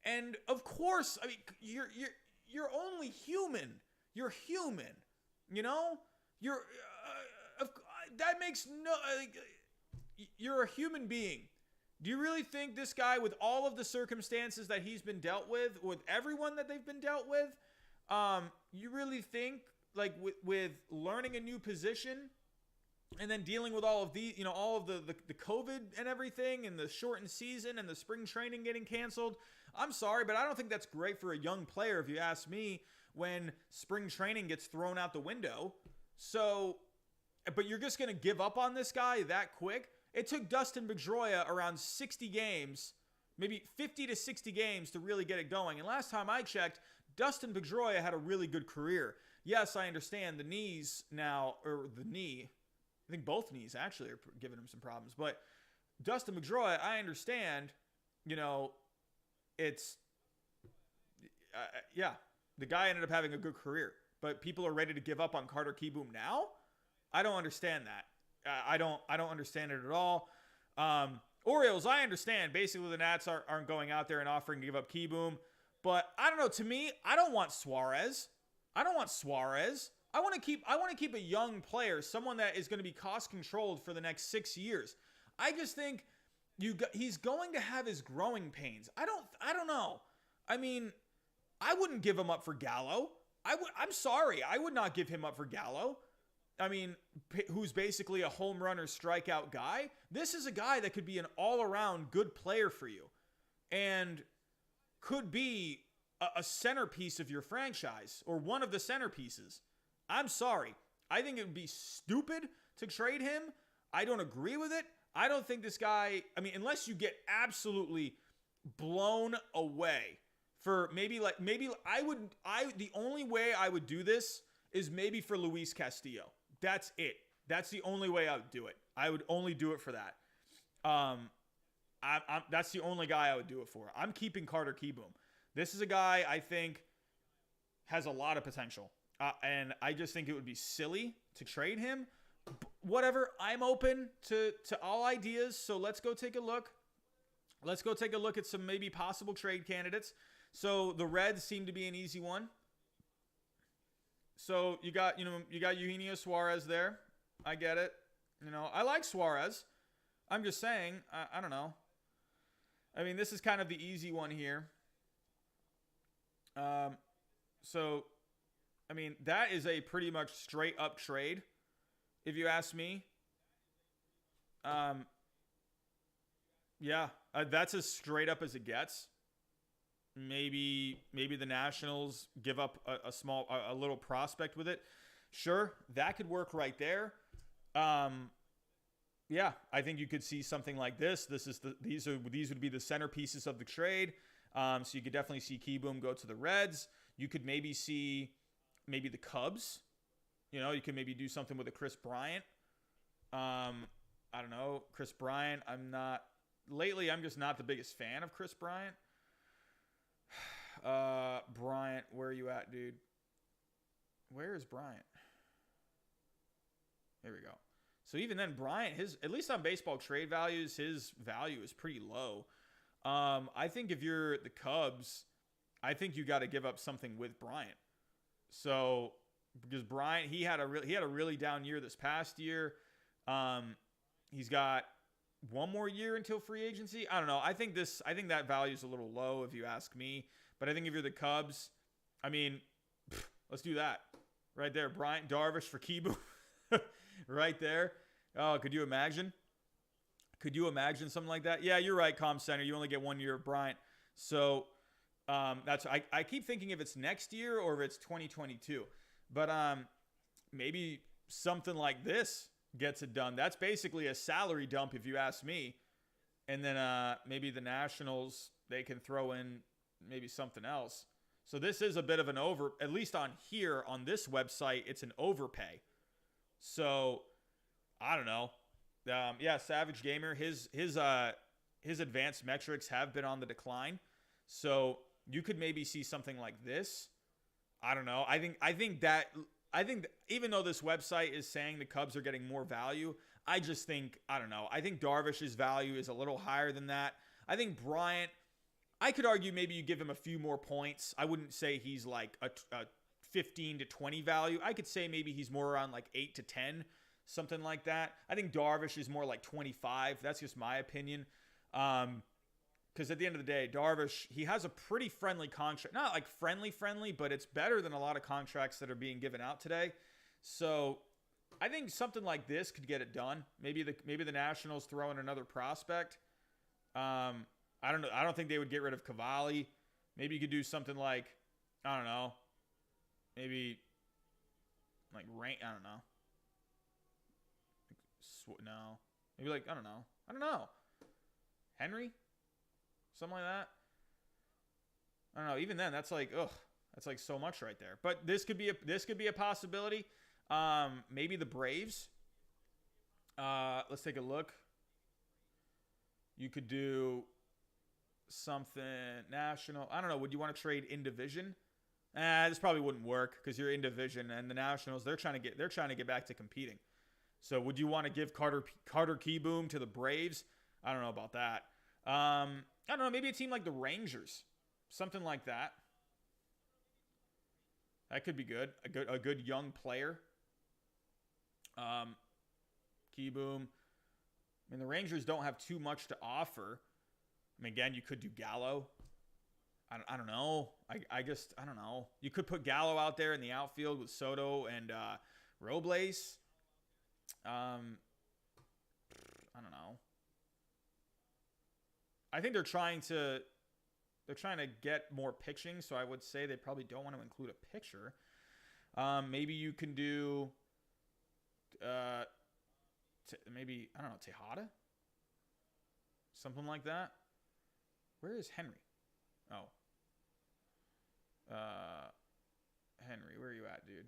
Speaker 1: And, of course, I mean, you're only human. You're human, that makes no... you're a human being. Do you really think this guy, with all of the circumstances that he's been dealt with everyone that they've been dealt with, you really think, like, with learning a new position and then dealing with all of all of the COVID and everything and the shortened season and the spring training getting canceled? I'm sorry, but I don't think that's great for a young player, if you ask me, when spring training gets thrown out the window. So, but you're just going to give up on this guy that quick? It took Dustin Pedroia around 60 games, maybe 50 to 60 games to really get it going. And last time I checked, Dustin Pedroia had a really good career. Yes, I understand the knees now, or the knee. I think both knees actually are giving him some problems. But Dustin Pedroia, I understand, it's, the guy ended up having a good career. But people are ready to give up on Carter Kieboom now? I don't understand that. I don't understand it at all. Orioles, I understand. Basically, the Nats aren't going out there and offering to give up Kieboom. But I don't know. To me, I don't want Suarez. I want to keep a young player, someone that is going to be cost controlled for the next 6 years. I just think he's going to have his growing pains. I don't know. I mean, I wouldn't give him up for Gallo. I'm sorry. I would not give him up for Gallo. I mean, who's basically a home run or strikeout guy. This is a guy that could be an all-around good player for you and could be a centerpiece of your franchise or one of the centerpieces. I'm sorry. I think it would be stupid to trade him. I don't agree with it. I don't think this guy, I mean, unless you get absolutely blown away for the only way I would do this is maybe for Luis Castillo. That's it. That's the only way I would do it. I would only do it for that. That's the only guy I would do it for. I'm keeping Carter Kieboom. This is a guy I think has a lot of potential. And I just think it would be silly to trade him. Whatever, I'm open to all ideas. So let's go take a look. Let's go take a look at some maybe possible trade candidates. So the Reds seem to be an easy one. So you got Eugenio Suarez there. I get it. I like Suarez. I'm just saying, I don't know. I mean, this is kind of the easy one here. So, I mean, that is a pretty much straight up trade, if you ask me. Yeah, that's as straight up as it gets. Maybe the Nationals give up a little prospect with it. Sure, that could work right there. Yeah, I think you could see something like this. These would be the centerpieces of the trade. So you could definitely see Kieboom go to the Reds. You could maybe see the Cubs. You could maybe do something with a Chris Bryant. I don't know, Chris Bryant. I'm just not the biggest fan of Chris Bryant. Bryant, where are you at, dude? Where is Bryant? There we go. So even then, Bryant, at least on baseball trade values, his value is pretty low. I think if you're the Cubs, I think you got to give up something with Bryant. So because Bryant, he had a really down year this past year. He's got one more year until free agency. I don't know. I think that value is a little low if you ask me. But I think if you're the Cubs, I mean, let's do that right there. Bryant, Darvish for Kieboom, right there. Oh, could you imagine? Could you imagine something like that? Yeah, you're right, Com Center. You only get 1 year of Bryant. So I keep thinking if it's next year or if it's 2022. But maybe something like this gets it done. That's basically a salary dump if you ask me. And then maybe the Nationals, they can throw in maybe something else. So this is a bit of an at least on here on this website, it's an overpay. So I don't know. Yeah, Savage Gamer, his advanced metrics have been on the decline. So you could maybe see something like this. I don't know. I think that even though this website is saying the Cubs are getting more value, I just think, I don't know. I think Darvish's value is a little higher than that. I think Bryant, I could argue maybe you give him a few more points. I wouldn't say he's like a 15 to 20 value. I could say maybe he's more around like 8 to 10, something like that. I think Darvish is more like 25. That's just my opinion. Because at the end of the day, Darvish, he has a pretty friendly contract. Not like friendly, but it's better than a lot of contracts that are being given out today. So I think something like this could get it done. Maybe the Nationals throw in another prospect. I don't know. I don't think they would get rid of Cavalli. Maybe you could do something like, I don't know. Maybe like rank. I don't know. No. Maybe like, I don't know. Henry? Something like that. I don't know. Even then, that's like, that's like so much right there. But this could be a possibility. Maybe the Braves. Let's take a look. You could do something national. I don't know. Would you want to trade in division? This probably wouldn't work because you're in division, and the Nationals, they're trying to get back to competing. So would you want to give Carter Kieboom to the Braves? I don't know about that. I don't know. Maybe a team like the Rangers, something like that. That could be good. A good young player. Kieboom. I mean, the Rangers don't have too much to offer. I mean, again, you could do Gallo. I don't know. I don't know. You could put Gallo out there in the outfield with Soto and Robles. I don't know. I think they're trying to get more pitching, so I would say they probably don't want to include a pitcher. Maybe you can do maybe, I don't know, Tejada? Something like that. Where is Henry? Oh. Henry, where are you at, dude?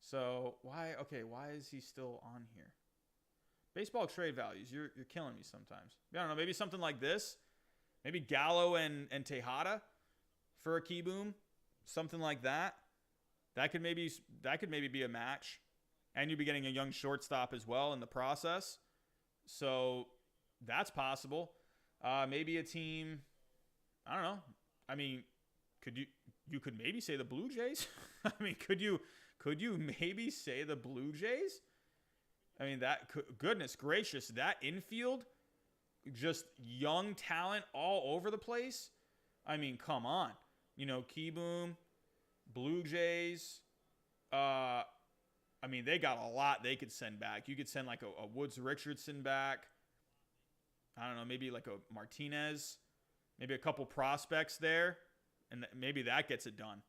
Speaker 1: So, why is he still on here? Baseball trade values, you're killing me sometimes. I don't know, maybe something like this. Maybe Gallo and Tejada for a Kieboom. Something like that. That could maybe be a match. And you'd be getting a young shortstop as well in the process. So that's possible. Maybe a team, I don't know. I mean, you could maybe say the Blue Jays? I mean, could you maybe say the Blue Jays? I mean, goodness gracious, that infield, just young talent all over the place. I mean, come on. You know, Kieboom, Blue Jays. I mean, they got a lot they could send back. You could send like a Woods Richardson back. I don't know, maybe like a Martinez. Maybe a couple prospects there. And maybe that gets it done.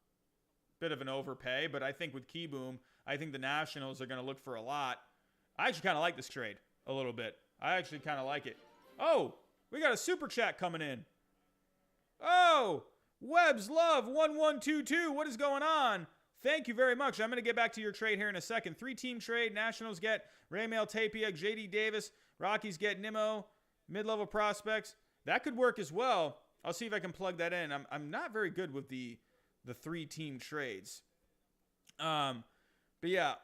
Speaker 1: Bit of an overpay, but I think with Kieboom, I think the Nationals are going to look for a lot. I actually kind of like this trade a little bit. I actually kind of like it. Oh, we got a super chat coming in. Oh, Webb's Love 1122. What is going on? Thank you very much. I'm going to get back to your trade here in a second. 3-team trade. Nationals get Raimel Tapia, JD Davis. Rockies get Nimmo. Mid-level prospects. That could work as well. I'll see if I can plug that in. I'm not very good with the 3-team trades. But yeah.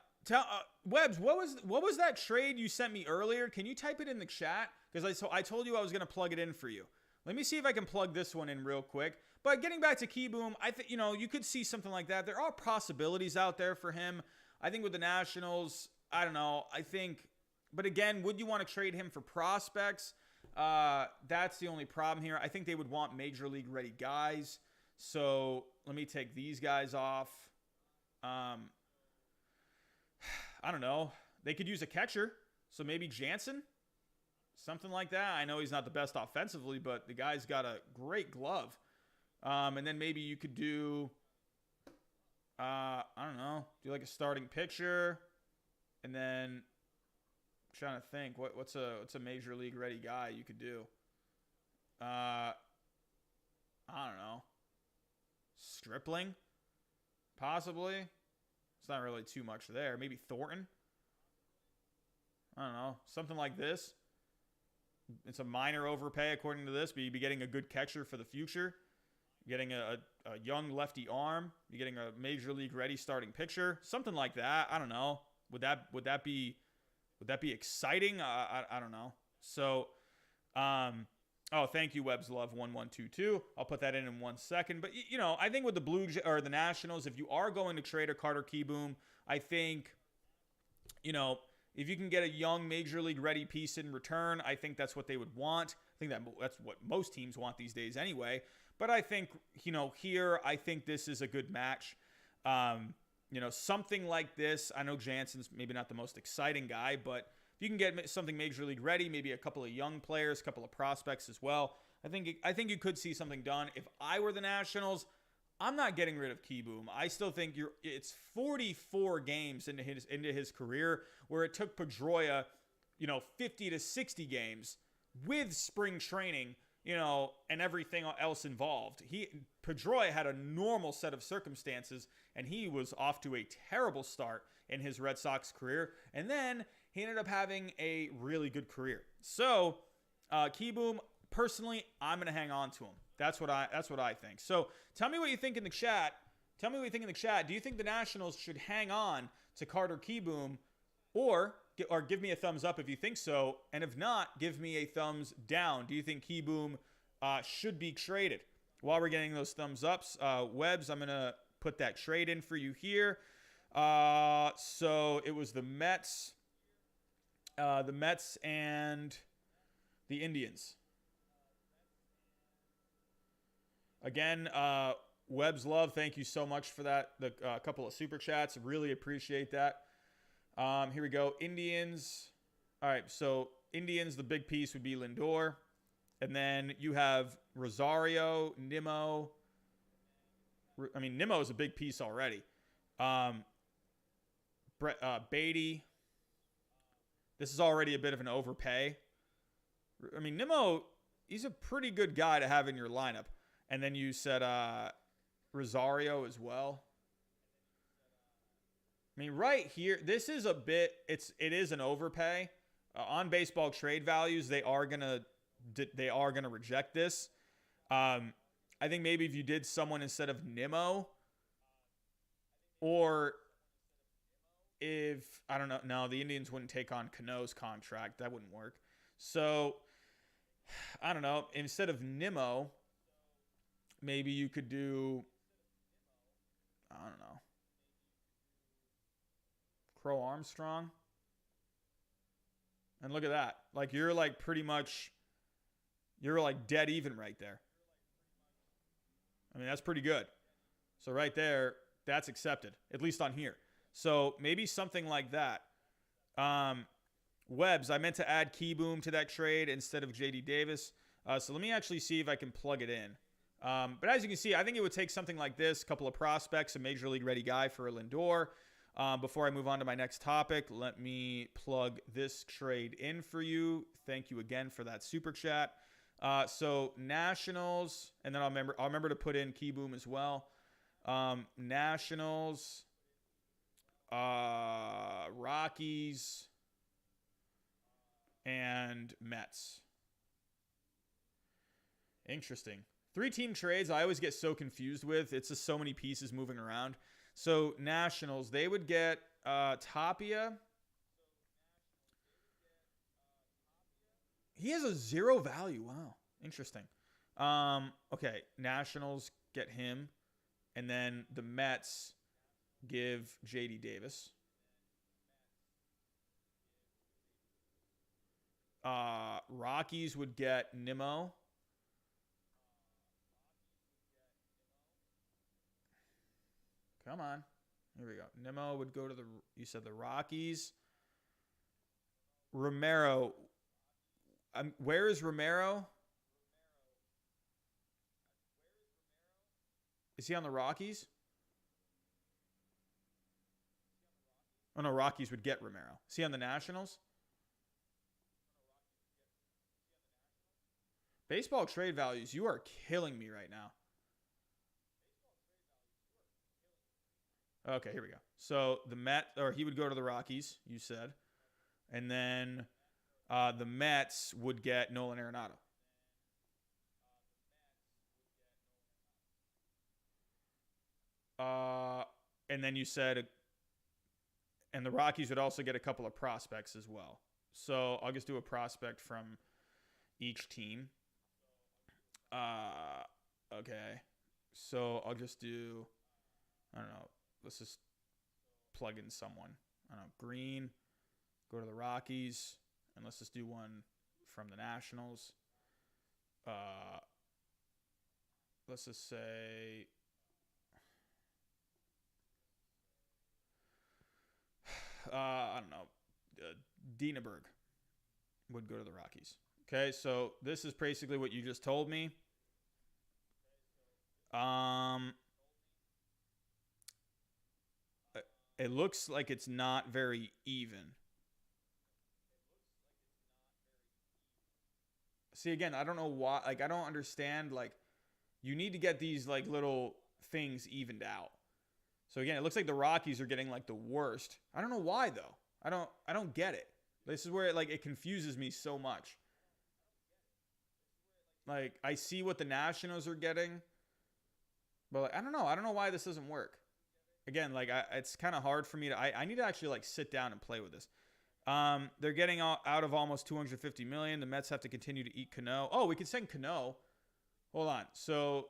Speaker 1: Webbs, what was that trade you sent me earlier? Can you type it in the chat? Because I told you I was going to plug it in for you. Let me see if I can plug this one in real quick. But getting back to Kieboom, I think, you could see something like that. There are possibilities out there for him. I think with the Nationals, I don't know. But again, would you want to trade him for prospects? That's the only problem here. I think they would want major league ready guys. So let me take these guys off. I don't know. They could use a catcher. So maybe Jansen. Something like that. I know he's not the best offensively, but the guy's got a great glove. And then maybe you could do, I don't know, do like a starting pitcher. And then I'm trying to think, what's a major league ready guy you could do? I don't know. Stripling? Possibly. It's not really too much there. Maybe Thornton? I don't know. Something like this. It's a minor overpay according to this, but you'd be getting a good catcher for the future. Getting a young lefty arm. You're getting a major league ready starting pitcher. Something like that. I don't know. Would that be exciting? I don't know. So, thank you, Webb's Love 1122. I'll put that in 1 second. But I think with the the Nationals, if you are going to trade a Carter Kieboom, I think, if you can get a young major league ready piece in return, I think that's what they would want. I think that's what most teams want these days anyway. But I think, here, I think this is a good match. Something like this. I know Jansen's maybe not the most exciting guy, but if you can get something major league ready, maybe a couple of young players, a couple of prospects as well, I think you could see something done. If I were the Nationals, I'm not getting rid of Kieboom. I still think it's 44 games into his career, where it took Pedroia, 50 to 60 games with spring training, and everything else involved. Pedroia had a normal set of circumstances, and he was off to a terrible start in his Red Sox career. And then he ended up having a really good career. So, Kieboom, personally, I'm going to hang on to him. That's what I think. So, tell me what you think in the chat. Do you think the Nationals should hang on to Carter Kieboom, or give me a thumbs up if you think so, and if not, give me a thumbs down. Do you think Kieboom should be traded? while we're getting those thumbs ups, Webbs, I'm going to put that trade in for you here. So it was the Mets and the Indians. Again, Webbs Love, thank you so much for that. The couple of super chats, really appreciate that. Here we go. Indians. All right, so Indians, the big piece would be Lindor. And then you have Rosario, Nimmo. I mean, Nimmo is a big piece already. Beatty. This is already a bit of an overpay. I mean, Nimmo, he's a pretty good guy to have in your lineup. And then you said Rosario as well. I mean, right here, this is a bit, it is an overpay. On baseball trade values, they are gonna reject this. I think maybe if you did someone instead of Nimmo, or if, I don't know, no, the Indians wouldn't take on Cano's contract. That wouldn't work. So, I don't know, instead of Nimmo, maybe you could do, I don't know, Crow Armstrong. And look at that. Like, you're like pretty much, you're like dead even right there. I mean, that's pretty good. So right there, that's accepted, at least on here. So maybe something like that. Webbs, I meant to add Kieboom to that trade instead of JD Davis. So let me actually see if I can plug it in. But as you can see, I think it would take something like this, a couple of prospects, a major league ready guy for a Lindor. Before I move on to my next topic, let me plug this trade in for you. Thank you again for that super chat. So Nationals, and then I'll remember to put in Kieboom as well. Nationals, Rockies, and Mets. Interesting. 3-team trades I always get so confused with. It's just so many pieces moving around. So Nationals, they would get Tapia. He has a 0 value. Wow. Interesting. Okay, Nationals get him. And then the Mets give JD Davis. Rockies would get Nimmo. Come on. Here we go. Nimmo would go to you said the Rockies. Romero. Where is Romero? Is he on the Rockies? Oh, no, Rockies would get Romero. Is he on the Nationals? Baseball trade values, you are killing me right now. Okay, here we go. So he would go to the Rockies, you said. And then the Mets would get Nolan Arenado. And then you said, and the Rockies would also get a couple of prospects as well. So I'll just do a prospect from each team. Okay. So I'll just do, I don't know. Let's just plug in someone. I don't know. Green. Go to the Rockies. And let's just do one from the Nationals. Let's just say, I don't know. Dienenberg would go to the Rockies. Okay, so this is basically what you just told me. It looks like it's not very even. See, again, I don't know why. Like, I don't understand. Like, you need to get these, like, little things evened out. So, again, it looks like the Rockies are getting, like, the worst. I don't know why, though. I don't get it. This is where, it confuses me so much. Like, I see what the Nationals are getting. But, like, I don't know. I don't know why this doesn't work. Again, like, it's kind of hard for me to... I need to actually, like, sit down and play with this. They're getting out of almost $250 million. The Mets have to continue to eat Cano. Oh, we could send Cano. Hold on. So,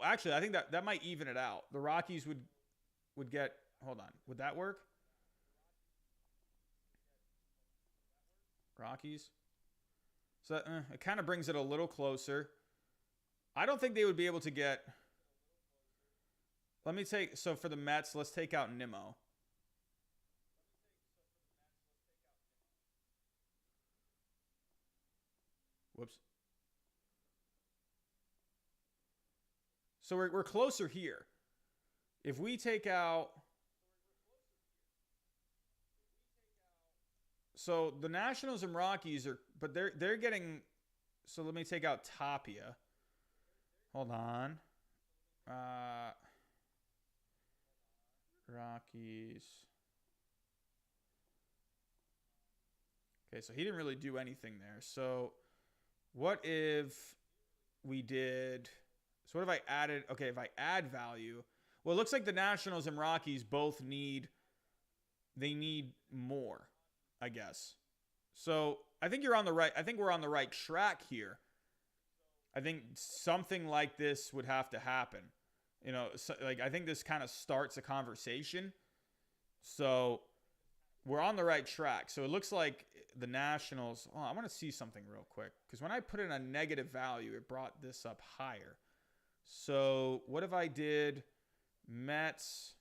Speaker 1: Actually, I think that might even it out. The Rockies would get. Hold on, would that work? Rockies. So it kind of brings it a little closer. I don't think they would be able to get. Let me take. So for the Mets, let's take out Nimmo. Whoops. So we're closer here. If we take out. So the Nationals and Rockies are, but they're getting. So let me take out Tapia. Hold on. Rockies. Okay, so he didn't really do anything there. So what if we did. So what if I added. Okay, if I add value. Well, it looks like the Nationals and Rockies both need. They need more, I guess. So I think you're on the right. I think we're on the right track here. I think something like this would have to happen. You know, so, like I think this kind of starts a conversation. So we're on the right track. So it looks like the Nationals. Oh, I want to see something real quick because when I put in a negative value, it brought this up higher. So what if I did Mets?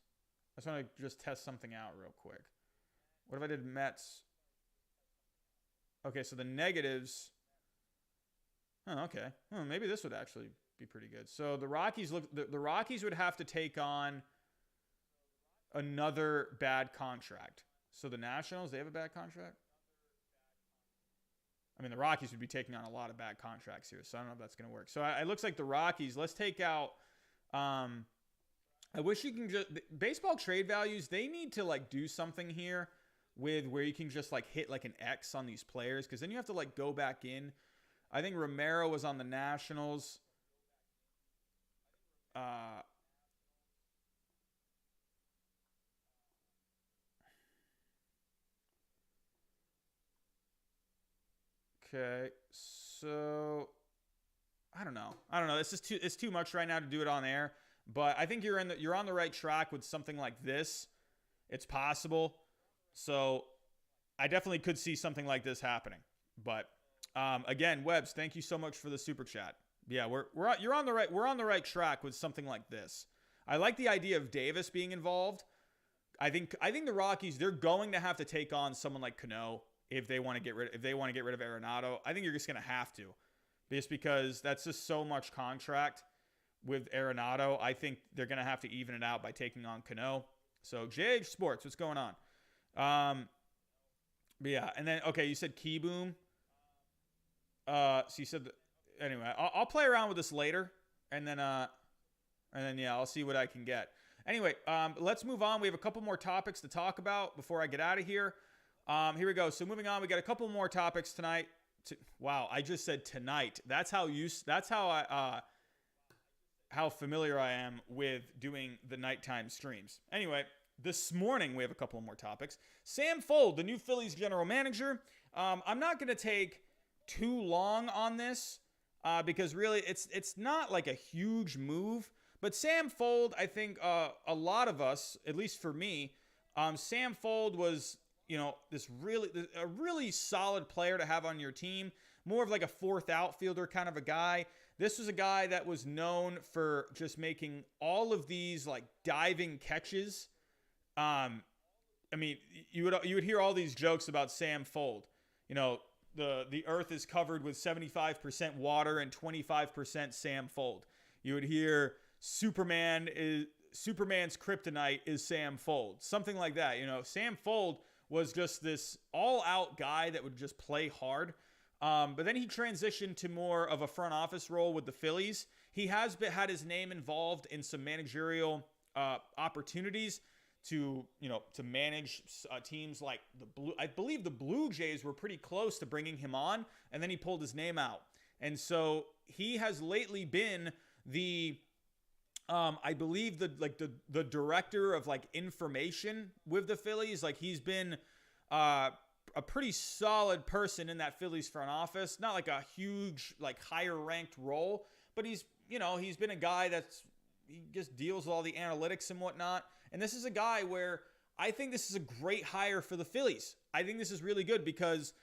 Speaker 1: I just want to just test something out real quick. What if I did Mets? Okay, so the negatives. Oh, okay. Oh, maybe this would actually be pretty good. So the Rockies the Rockies would have to take on another bad contract. So the Nationals, they have a bad contract? I mean, the Rockies would be taking on a lot of bad contracts here, so I don't know if that's going to work. So it looks like the Rockies, let's take out I wish you can just baseball trade values, they need to like do something here with where you can just like hit like an X on these players because then you have to like go back in. I think Romero was on the Nationals. Okay, so I don't know. It's too much right now to do it on air. But I think you're on the right track with something like this. It's possible. So I definitely could see something like this happening. But again, Webbs, thank you so much for the super chat. Yeah, we're on the right track with something like this. I like the idea of Davis being involved. I think the Rockies, they're going to have to take on someone like Cano if they want to get rid of Arenado. I think you're just going to have to. Just because that's just so much contract with Arenado. I think they're going to have to even it out by taking on Cano. So JH Sports, what's going on? But yeah, and then okay, you said Kieboom. So you said anyway. I'll play around with this later, and then yeah, I'll see what I can get. Anyway, let's move on. We have a couple more topics to talk about before I get out of here. Here we go. So moving on, we got a couple more topics tonight. Wow, I just said tonight. That's how how familiar I am with doing the nighttime streams. Anyway, this morning we have a couple more topics. Sam Fuld, the new Phillies general manager. I'm not going to take too long on this because really it's not like a huge move. But Sam Fuld, I think a lot of us, at least for me, Sam Fuld was a really solid player to have on your team. More of like a fourth outfielder kind of a guy. This was a guy that was known for just making all of these like diving catches. I mean, you would hear all these jokes about Sam Fuld. You know, the earth is covered with 75% water and 25% Sam Fuld. You would hear Superman's kryptonite is Sam Fuld. Something like that. You know, Sam Fuld was just this all-out guy that would just play hard. But then he transitioned to more of a front office role with the Phillies. He has had his name involved in some managerial opportunities to manage teams like I believe the Blue Jays were pretty close to bringing him on, and then he pulled his name out. And so he has lately been the I believe the director of like information with the Phillies. Like he's been a pretty solid person in that Phillies front office. Not like a huge like higher ranked role, but he's he's been a guy he just deals with all the analytics and whatnot. And this is a guy where I think this is a great hire for the Phillies. I think this is really good because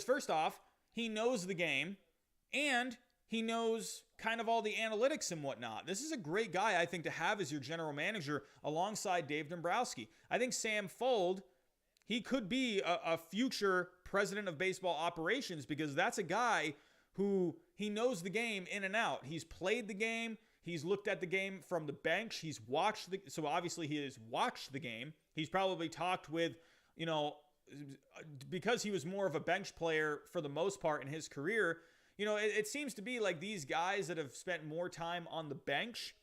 Speaker 1: first off, he knows the game and he knows kind of all the analytics and whatnot. This is a great guy, I think, to have as your general manager alongside Dave Dombrowski. I think Sam Fuld, he could be a future president of baseball operations because that's a guy who he knows the game in and out. He's played the game. He's looked at the game from the bench. He's watched so obviously he has watched the game. He's probably talked with, because he was more of a bench player for the most part in his career, it seems to be like these guys that have spent more time on the bench,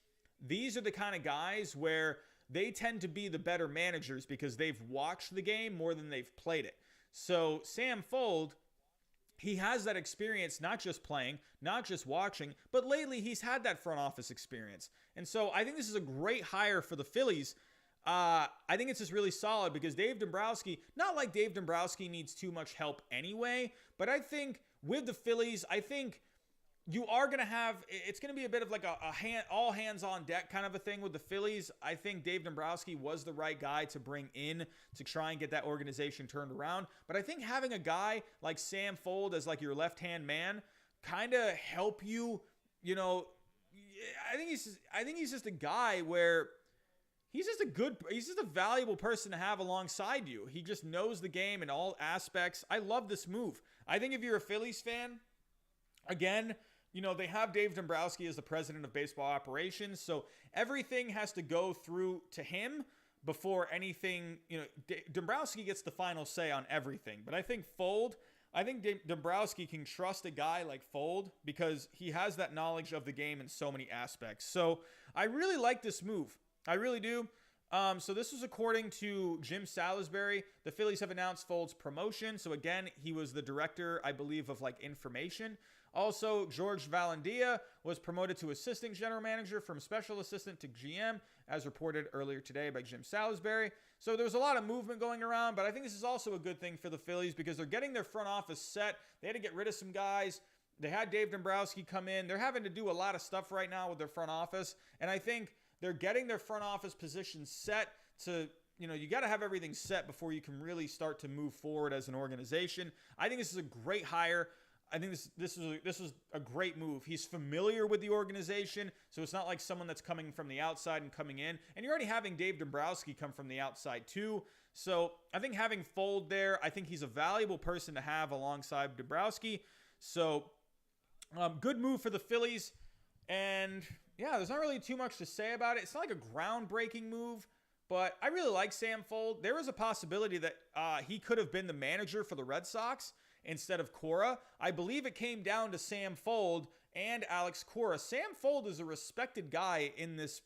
Speaker 1: these are the kind of guys where they tend to be the better managers because they've watched the game more than they've played it. So Sam Fuld, he has that experience, not just playing, not just watching, but lately he's had that front office experience. And so I think this is a great hire for the Phillies. I think it's just really solid because Dave Dombrowski, not like Dave Dombrowski needs too much help anyway, but I think with the Phillies, I think you are going to have, it's going to be a bit of like a all hands on deck kind of a thing with the Phillies. I think Dave Dombrowski was the right guy to bring in to try and get that organization turned around. But I think having a guy like Sam Fuld as like your left-hand man kind of help you, I think he's just a guy where he's just a valuable person to have alongside you. He just knows the game in all aspects. I love this move. I think if you're a Phillies fan, again, they have Dave Dombrowski as the president of baseball operations, so everything has to go through to him before anything, Dombrowski gets the final say on everything. But I think Dombrowski can trust a guy like Fuld because he has that knowledge of the game in so many aspects. So I really like this move. I really do. So this was according to Jim Salisbury. The Phillies have announced Fuld's promotion. So again, he was the director, I believe, of like information. Also, George Valendia was promoted to assistant general manager from special assistant to GM, as reported earlier today by Jim Salisbury. So there was a lot of movement going around, but I think this is also a good thing for the Phillies because they're getting their front office set. They had to get rid of some guys. They had Dave Dombrowski come in. They're having to do a lot of stuff right now with their front office, and I think they're getting their front office position set to, you got to have everything set before you can really start to move forward as an organization. I think this is a great hire. I think this is a great move. He's familiar with the organization, so it's not like someone that's coming from the outside and coming in. And you're already having Dave Dombrowski come from the outside too. So I think having Fuld there, I think he's a valuable person to have alongside Dombrowski. So good move for the Phillies. And yeah, there's not really too much to say about it. It's not like a groundbreaking move, but I really like Sam Fuld. There is a possibility that he could have been the manager for the Red Sox instead of Cora. I believe it came down to Sam Fuld and Alex Cora. Sam Fuld is a respected guy in this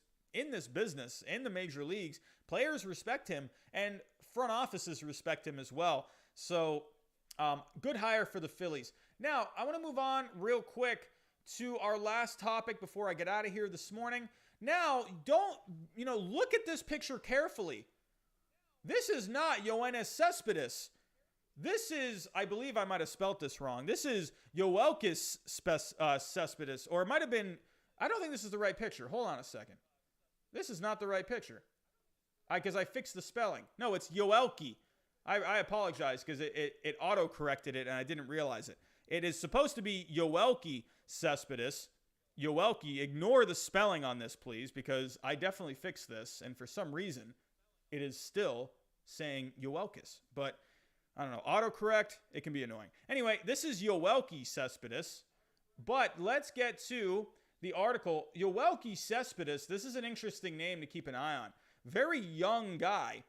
Speaker 1: business, in the major leagues. Players respect him, and front offices respect him as well. So, good hire for the Phillies. Now, I want to move on real quick to our last topic before I get out of here this morning. Now, look at this picture carefully. This is not Yoelkis Cespedes. This is, I believe I might have spelt this wrong. This is Yoelkis Cespedes, or it might have been, I don't think this is the right picture. Hold on a second. This is not the right picture. Because I fixed the spelling. No, it's Yoelqui. I apologize because it auto-corrected it and I didn't realize it. It is supposed to be Yoelqui Cespedes. Yoelqui, ignore the spelling on this, please, because I definitely fixed this, and for some reason, it is still saying Yoelkis. But I don't know, autocorrect, it can be annoying. Anyway, this is Yoelqui Cespedes, but let's get to the article. Yoelqui Cespedes, this is an interesting name to keep an eye on. Very young guy,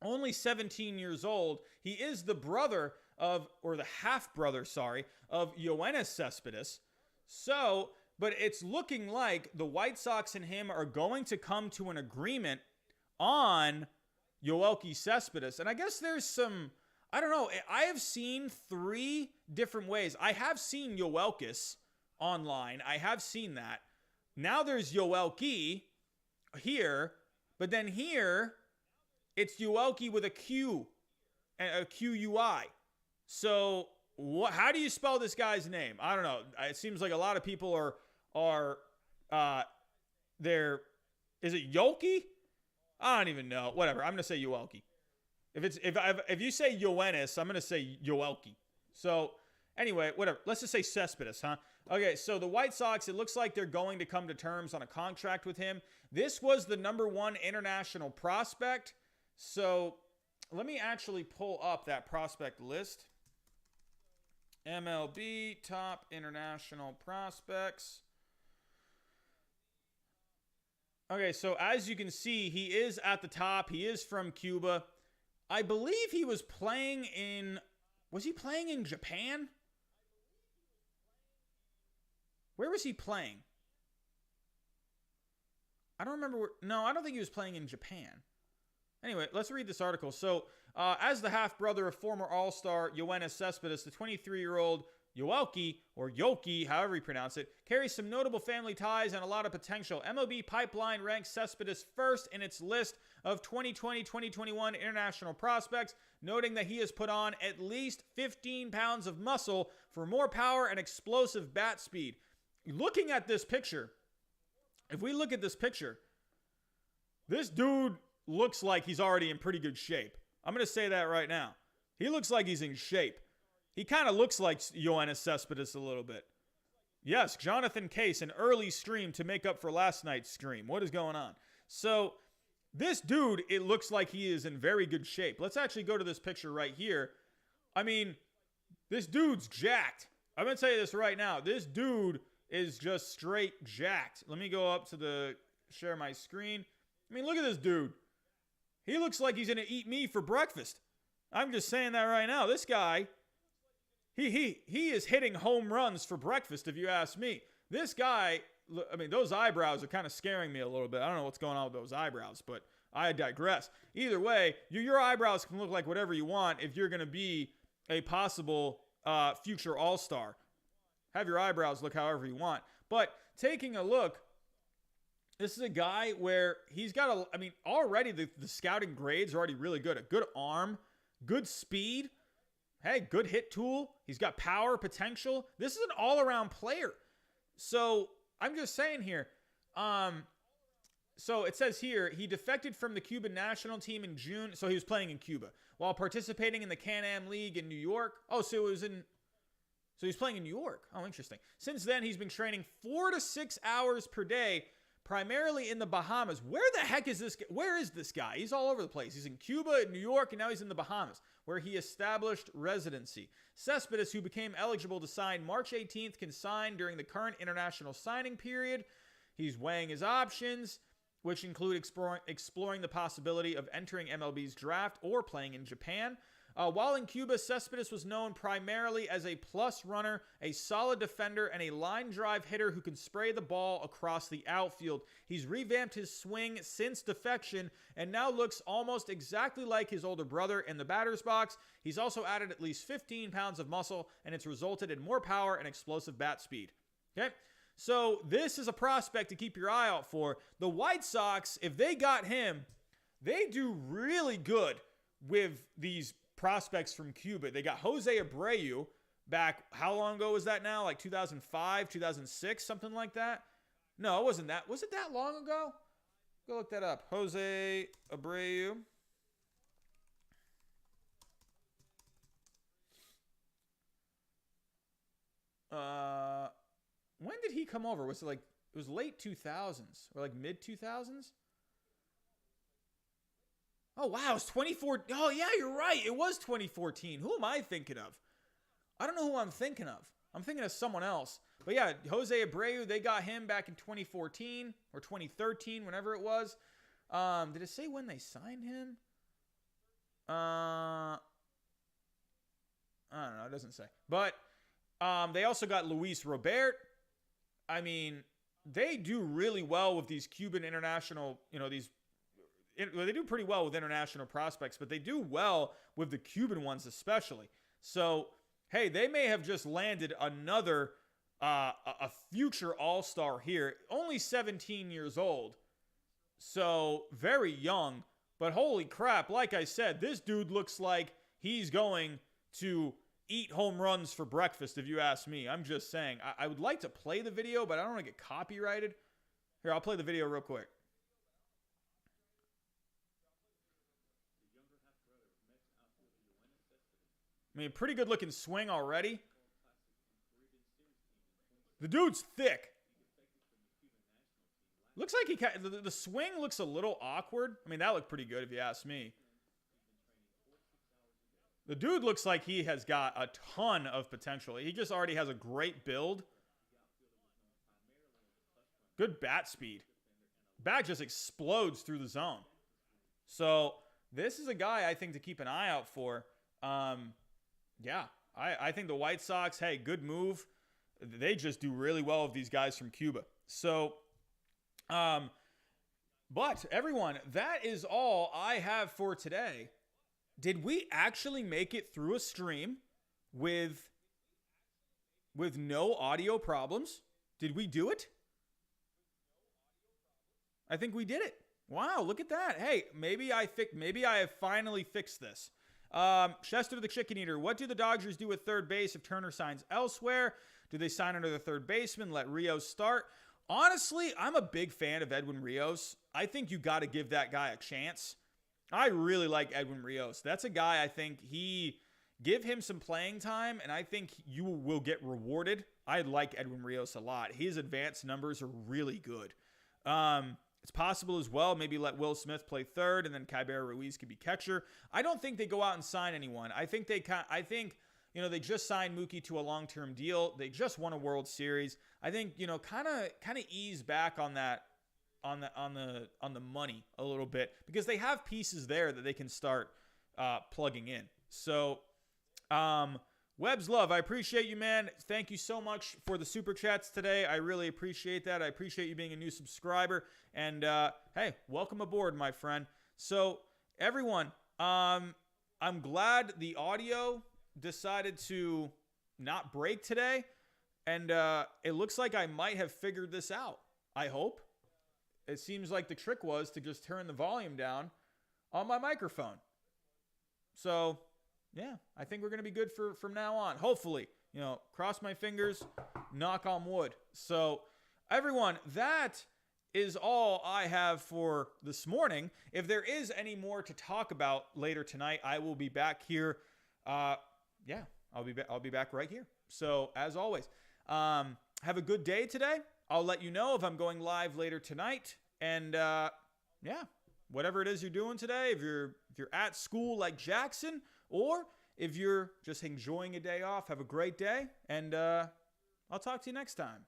Speaker 1: only 17 years old. He is the brother of, or the half-brother, of Yoelkis Cespedes. So, but it's looking like the White Sox and him are going to come to an agreement on Yoelqui Cespedes. And I guess there's some, I don't know, I have seen 3 different ways. I have seen Yoelkis online. I have seen that. Now there's Yoelqui here, but then here it's Yoelqui with a Q, a Q-U-I. So How do you spell this guy's name? I don't know. It seems like a lot of people are there. Is it Yoelqui? I don't even know. Whatever. I'm gonna say Yoelqui. If you say Yoelkis, I'm gonna say Yoelqui. So anyway, whatever. Let's just say Cespedes, huh? Okay, so the White Sox, it looks like they're going to come to terms on a contract with him. This was the #1 international prospect. So let me actually pull up that prospect list. MLB top international prospects. Okay, so as you can see, he is at the top. He is from Cuba. I believe he was playing in... Was he playing in Japan? Where was he playing? I don't remember where... No, I don't think he was playing in Japan. Anyway, let's read this article. So, as the half-brother of former All-Star Yoelkis Cespedes, the 23-year-old Yoelqui, or Yoelqui, however you pronounce it, carries some notable family ties and a lot of potential. MLB Pipeline ranks Cespedes first in its list of 2020-2021 international prospects, noting that he has put on at least 15 pounds of muscle for more power and explosive bat speed. Looking at this picture, if we look at this picture, this dude looks like he's already in pretty good shape. I'm going to say that right now. He looks like he's in shape. He kind of looks like Yoelkis Cespedes a little bit. Yes, Jonathan Case, an early stream to make up for last night's stream. What is going on? So, this dude, it looks like he is in very good shape. Let's actually go to this picture right here. I mean, this dude's jacked. I'm going to tell you this right now. This dude is just straight jacked. Let me go up to share my screen. I mean, look at this dude. He looks like he's going to eat me for breakfast. I'm just saying that right now. This guy, he is hitting home runs for breakfast, if you ask me. This guy, I mean, those eyebrows are kind of scaring me a little bit. I don't know what's going on with those eyebrows, but I digress. Either way, your eyebrows can look like whatever you want if you're going to be a possible future all-star. Have your eyebrows look however you want. But taking a look, this is a guy where he's got already the scouting grades are already really good. A good arm, good speed. Hey, good hit tool. He's got power, potential. This is an all-around player. So I'm just saying here. So it says here, he defected from the Cuban national team in June. So he was playing in Cuba while participating in the Can-Am League in New York. Oh, so he's playing in New York. Oh, interesting. Since then, he's been training 4 to 6 hours per day, primarily in the Bahamas. Where the heck is this guy? Where is this guy? He's all over the place. He's in Cuba, New York, and now he's in the Bahamas, where he established residency. Cespedes, who became eligible to sign March 18th, can sign during the current international signing period. He's weighing his options, which include exploring the possibility of entering MLB's draft or playing in Japan. While in Cuba, Cespedes was known primarily as a plus runner, a solid defender, and a line drive hitter who can spray the ball across the outfield. He's revamped his swing since defection and now looks almost exactly like his older brother in the batter's box. He's also added at least 15 pounds of muscle, and it's resulted in more power and explosive bat speed. Okay? So this is a prospect to keep your eye out for. The White Sox, if they got him, they do really good with these prospects from Cuba. They got Jose Abreu back, how long ago was that now? Like 2005, 2006, something like that? No, it wasn't that. Was it that long ago? Go look that up. Jose Abreu. When did he come over? Was it was late 2000s or like mid 2000s? Oh, wow, it's 2014. Oh, yeah, you're right. It was 2014. Who am I thinking of? I don't know who I'm thinking of. I'm thinking of someone else. But yeah, Jose Abreu, they got him back in 2014 or 2013, whenever it was. Did it say when they signed him? I don't know. It doesn't say. But they also got Luis Robert. I mean, they do really well with these Cuban international, they do pretty well with international prospects, but they do well with the Cuban ones especially. So, hey, they may have just landed another a future all-star here. Only 17 years old, so very young. But holy crap, like I said, this dude looks like he's going to eat home runs for breakfast, if you ask me. I'm just saying. I would like to play the video, but I don't want to get copyrighted. Here, I'll play the video real quick. I mean, pretty good looking swing already. The dude's thick. Looks like the swing looks a little awkward. I mean, that looked pretty good if you ask me. The dude looks like he has got a ton of potential. He just already has a great build. Good bat speed. Bat just explodes through the zone. So this is a guy I think to keep an eye out for. Yeah, I think the White Sox, hey, good move. They just do really well with these guys from Cuba. So, but everyone, that is all I have for today. Did we actually make it through a stream with no audio problems? Did we do it? I think we did it. Wow, look at that. Hey, maybe I have finally fixed this. Chester the Chicken Eater, what do the Dodgers do at third base if Turner signs elsewhere? Do they sign under the third baseman, let Rios start? Honestly, I'm a big fan of Edwin Rios. I think you got to give that guy a chance. I really like Edwin Rios. That's a guy I think give him some playing time, and I think you will get rewarded. I like Edwin Rios a lot. His advanced numbers are really good. It's possible as well, maybe let Will Smith play third, and then Cabrera Ruiz could be catcher. I don't think they go out and sign anyone. I think they just signed Mookie to a long-term deal. They just won a World Series. I think, kind of ease back on that, on the money a little bit, because they have pieces there that they can start plugging in. So, Webb's Love, I appreciate you, man. Thank you so much for the super chats today. I really appreciate that. I appreciate you being a new subscriber. And, hey, welcome aboard, my friend. So, everyone, I'm glad the audio decided to not break today. And it looks like I might have figured this out. I hope. It seems like the trick was to just turn the volume down on my microphone. So, yeah, I think we're going to be good from now on. Hopefully, cross my fingers, knock on wood. So, everyone, that is all I have for this morning. If there is any more to talk about later tonight, I will be back here. I'll be back right here. So, as always, have a good day today. I'll let you know if I'm going live later tonight. And, whatever it is you're doing today, if you're at school like Jackson, or if you're just enjoying a day off, have a great day. And I'll talk to you next time.